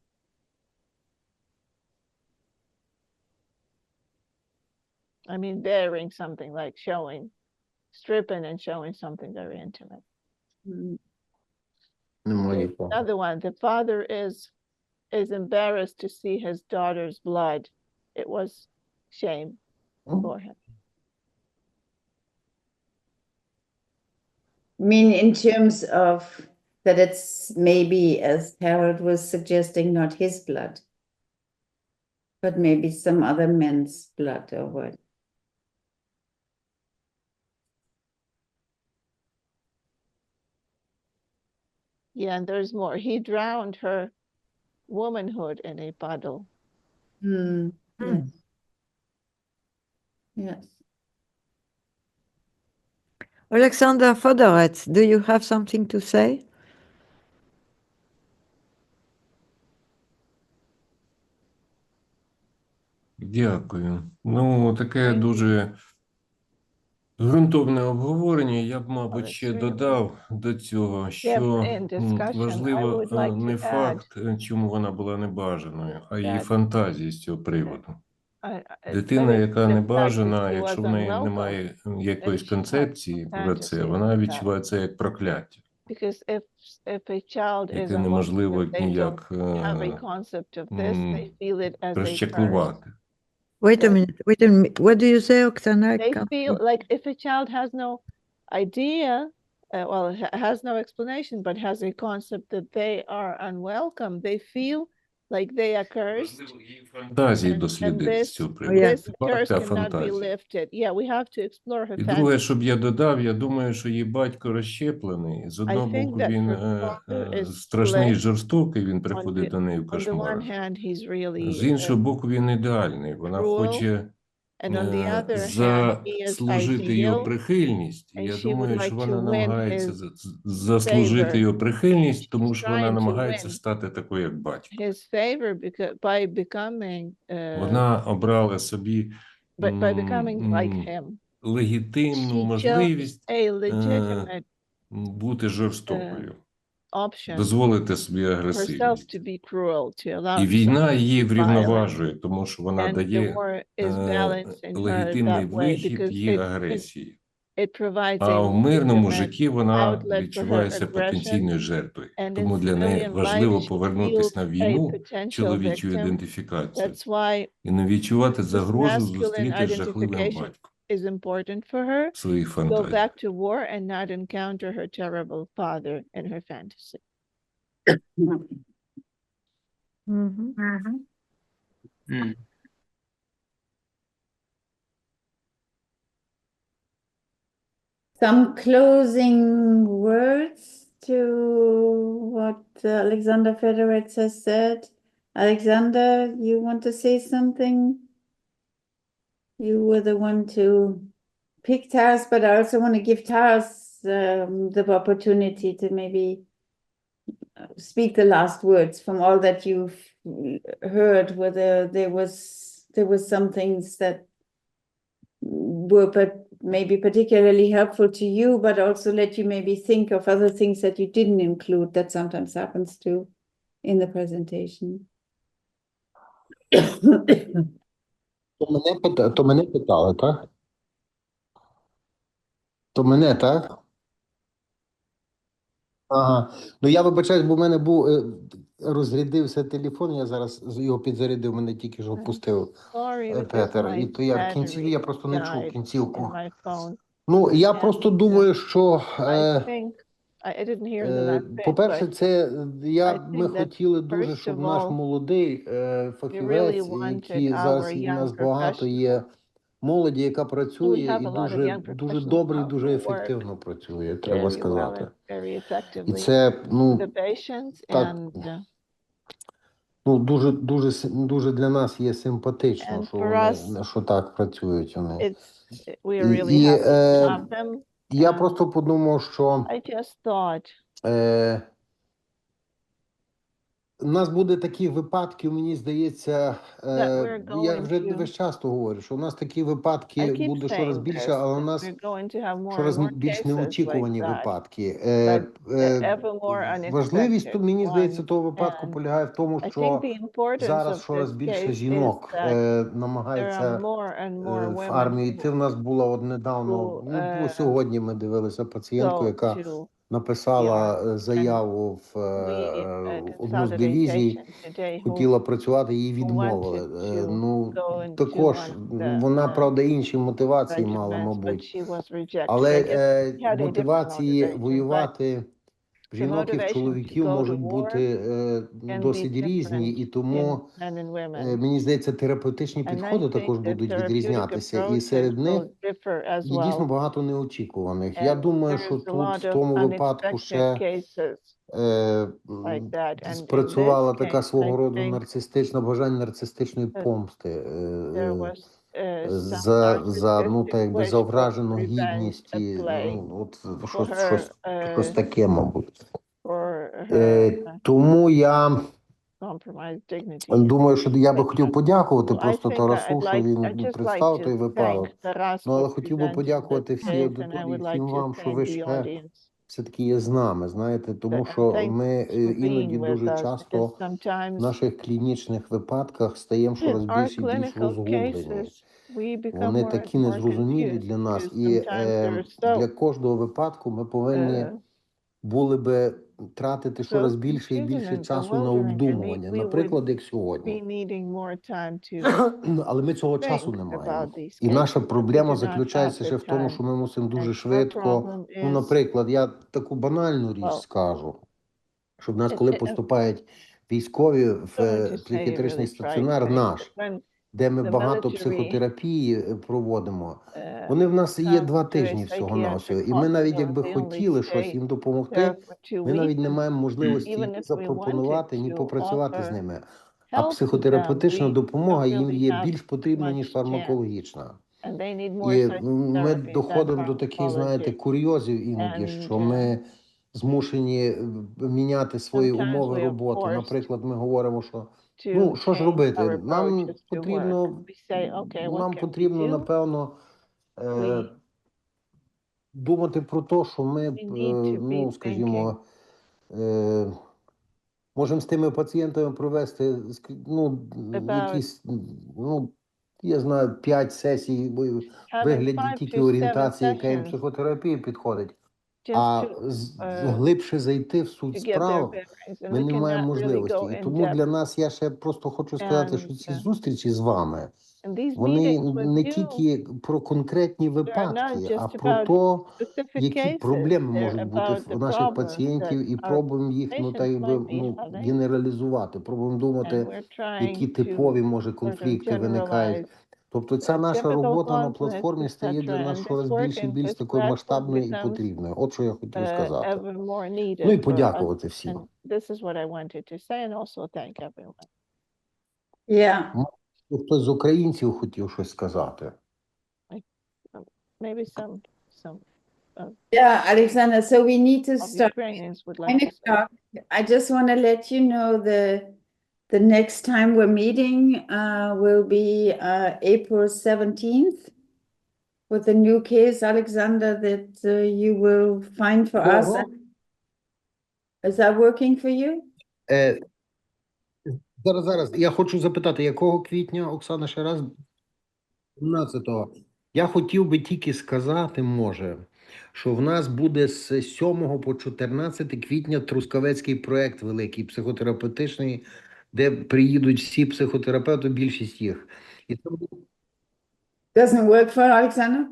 I mean, bearing something like stripping and showing something very intimate. Another one, the father is embarrassed to see his daughter's blood. It was shame for him. I mean, in terms of that it's maybe, as Harold was suggesting, not his blood, but maybe some other man's blood or what. Yeah, and there's more. He drowned her womanhood in a puddle. Yes. Yes. Oleksandr Fodorets, do you have something to say? Дякую. Ну, таке дуже ґрунтовне обговорення. Я б, мабуть, ще додав до цього, що важливо не факт, чому вона була небажаною, а її фантазії з цього приводу. Дитина, яка небажана, якщо в неї немає якоїсь концепції про це, вона відчуває це як прокляття, яке неможливо ніяк розчаклувати. Wait a minute. What do you say, Oksana? They feel like if a child has no idea, has no explanation, but has a concept that they are unwelcome, they feel like they are cursed. Фантазії дослідити з цього приводу. This curse cannot be lifted. Yeah, we have to explore her І друге, щоб я додав, я думаю, що її батько розщеплений. З одного боку, він страшний, жорстокий, він приходить до неї в кошмарах. З іншого боку, він ідеальний. Вона хоче заслужити його прихильність. І я думаю, що вона намагається заслужити його прихильність, тому що вона намагається стати такою, як батько. Вона обрала собі легітимну можливість бути жорстокою, дозволити собі агресивність. І війна її врівноважує, тому що вона дає легітимний вихід її агресії. А в мирному житті вона відчувається потенційною жертвою. Тому для неї важливо повернутися на війну, чоловічу ідентифікацію, і не відчувати загрозу зустріти з жахливим батьком. Is important for her to go back to war and not encounter her terrible father in her fantasy. Some closing words to what Oleksandr Fodorets has said. Oleksandr, you want to say something? You were the one to pick Taras, but I also want to give Taras the opportunity to maybe speak the last words from all that you've heard, whether there was some things that were maybe particularly helpful to you, but also let you maybe think of other things that you didn't include that sometimes happens too in the presentation. То мене питали, так? То мене, так? Ага. Ну, я вибачаюсь, бо в мене розрядився телефон, я зараз його підзарядив, мене тільки що впустив Петер. І то я в кінці, я просто не чув кінцівку. Ну, я просто думаю, що... По-перше, ми хотіли дуже, щоб наш молодий фахівець, який зараз у нас багато є молоді, яка працює і дуже добре і дуже ефективно працює, треба сказати. І це, так, дуже для нас є симпатично, що так працюють вони. І я просто подумав, що у нас буде такі випадки, мені здається, я вже весь часто говорю, що у нас такі випадки буде щораз більше, але у нас щораз більш неочікувані випадки. Важливість, мені здається, того випадку полягає в тому, що зараз щораз більше жінок намагаються в армію йти. В нас було недавно, сьогодні ми дивилися пацієнтку, яка написала заяву в одну з дивізій, хотіла працювати, їй відмовили. Ну, також вона, правда, інші мотивації мала, мабуть. Але мотивації воювати в жінок і в чоловіків можуть бути досить різні, і тому, мені здається, терапевтичні підходи також будуть відрізнятися, і серед них є дійсно багато неочікуваних. Я думаю, що тут в тому випадку ще спрацювала така свого роду нарцистична, бажання нарцистичної помсти за ну, так якби за вражену гідність, і, ну, от щось таке, мабуть. Тому я думаю, що я би хотів подякувати просто Тарасу, що він представив той випадок. Ну, але хотів би подякувати всій аудиторії, всім вам, що ви ще все-таки є з нами, знаєте, тому що ми іноді дуже часто в наших клінічних випадках стаємо щораз більш і більш розгублені. Вони такі незрозумілі для нас, і для кожного випадку ми повинні були би тратити щораз більше і більше часу на обдумування, наприклад, як сьогодні. Але ми цього часу не маємо. І наша проблема заключається ще в тому, що ми мусимо дуже швидко, ну, наприклад, я таку банальну річ скажу, що в нас, коли поступають військові в психіатричний стаціонар наш, де ми багато психотерапії проводимо, вони в нас є 2 тижні всього-навсього. І ми навіть якби хотіли щось їм допомогти, ми навіть не маємо можливості ні запропонувати, ні попрацювати з ними. А психотерапевтична допомога їм є більш потрібна, ніж фармакологічна. І ми доходимо до таких, знаєте, курйозів іноді, що ми змушені міняти свої умови роботи. Наприклад, ми говоримо, що ну, що ж робити? Нам потрібно, напевно, думати про те, що ми, ну, скажімо, можемо з тими пацієнтами провести, ну, якісь, ну, я знаю, 5 сесій в вигляді тільки орієнтації, яка їм психотерапії підходить. А глибше зайти в суть справ ми не маємо можливості. І тому для нас, я ще просто хочу сказати, що ці зустрічі з вами, вони не тільки про конкретні випадки, а про те, які проблеми можуть бути в наших пацієнтів, і пробуємо їх, ну, так якби, ну, генералізувати, пробуємо думати, які типові, може, конфлікти виникають. Тобто ця наша робота на платформі стає для нас щораз більше і більш такою масштабною і потрібною. От що я хотів сказати. Ну і подякувати всім. Хтось з українців хотів щось сказати. Yeah, Oleksandr, so we need to start. I just want to let you know the next time we're meeting will be April 17th with a new case, Oleksandr, that you will find for us. Is that working for you? Зараз. Я хочу запитати, якого квітня, Оксана, ще раз? 17-го. Я хотів би тільки сказати, може, що в нас буде з 7 по 14 квітня Трускавецький проєкт великий, психотерапевтичний, де приїдуть всі психотерапевти, більшість їх. І це буде... Doesn't work for Oleksandr?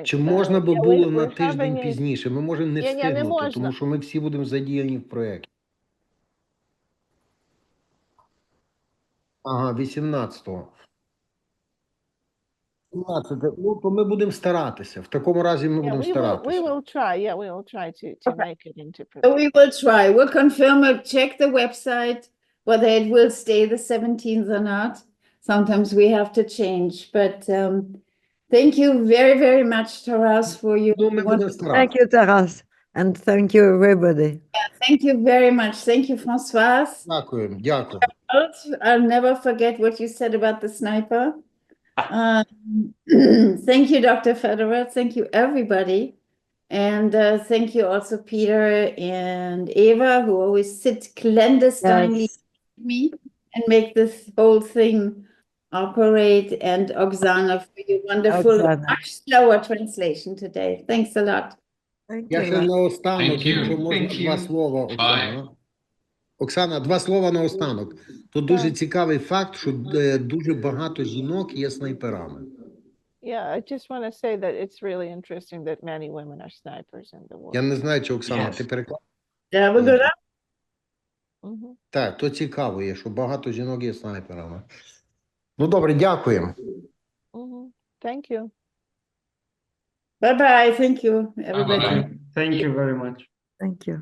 Чи можна би було на тиждень пізніше? Ми можемо не встигнути, тому що ми всі будемо задіяні в проєкті. Ага, 18-го. 17-го. Ну, то ми будемо старатися. В такому разі ми будемо старатися. We will try to make it into So we will try. We'll confirm it, check the website, whether it will stay the 17th or not. Sometimes we have to change, but thank you very, very much, Taras, for your... Thank you, Taras. And thank you, everybody. Thank you very much. Thank you, Françoise. Дякую, дякую. I'll never forget what you said about the sniper. Thank you, Dr. Federer. Thank you, everybody. And thank you also, Peter and Eva, who always sit clandestinely with me and make this whole thing operate. And Oksana for your wonderful, much slower translation today. Thanks a lot. Я ще наостанок, Thank you. якщо можна, Thank два you. слова, Оксана. Оксана, два слова наостанок. Тут дуже цікавий факт, що дуже багато жінок є снайперами. Yeah, I just want to say that it's really interesting that many women are snipers in the world. Я не знаю, чи, Оксана, ти перекладаєш? Так, то цікаво є, що багато жінок є снайперами. Ну, добре, дякуємо. Thank you. Bye-bye. Thank you, everybody. Thank you very much. Thank you.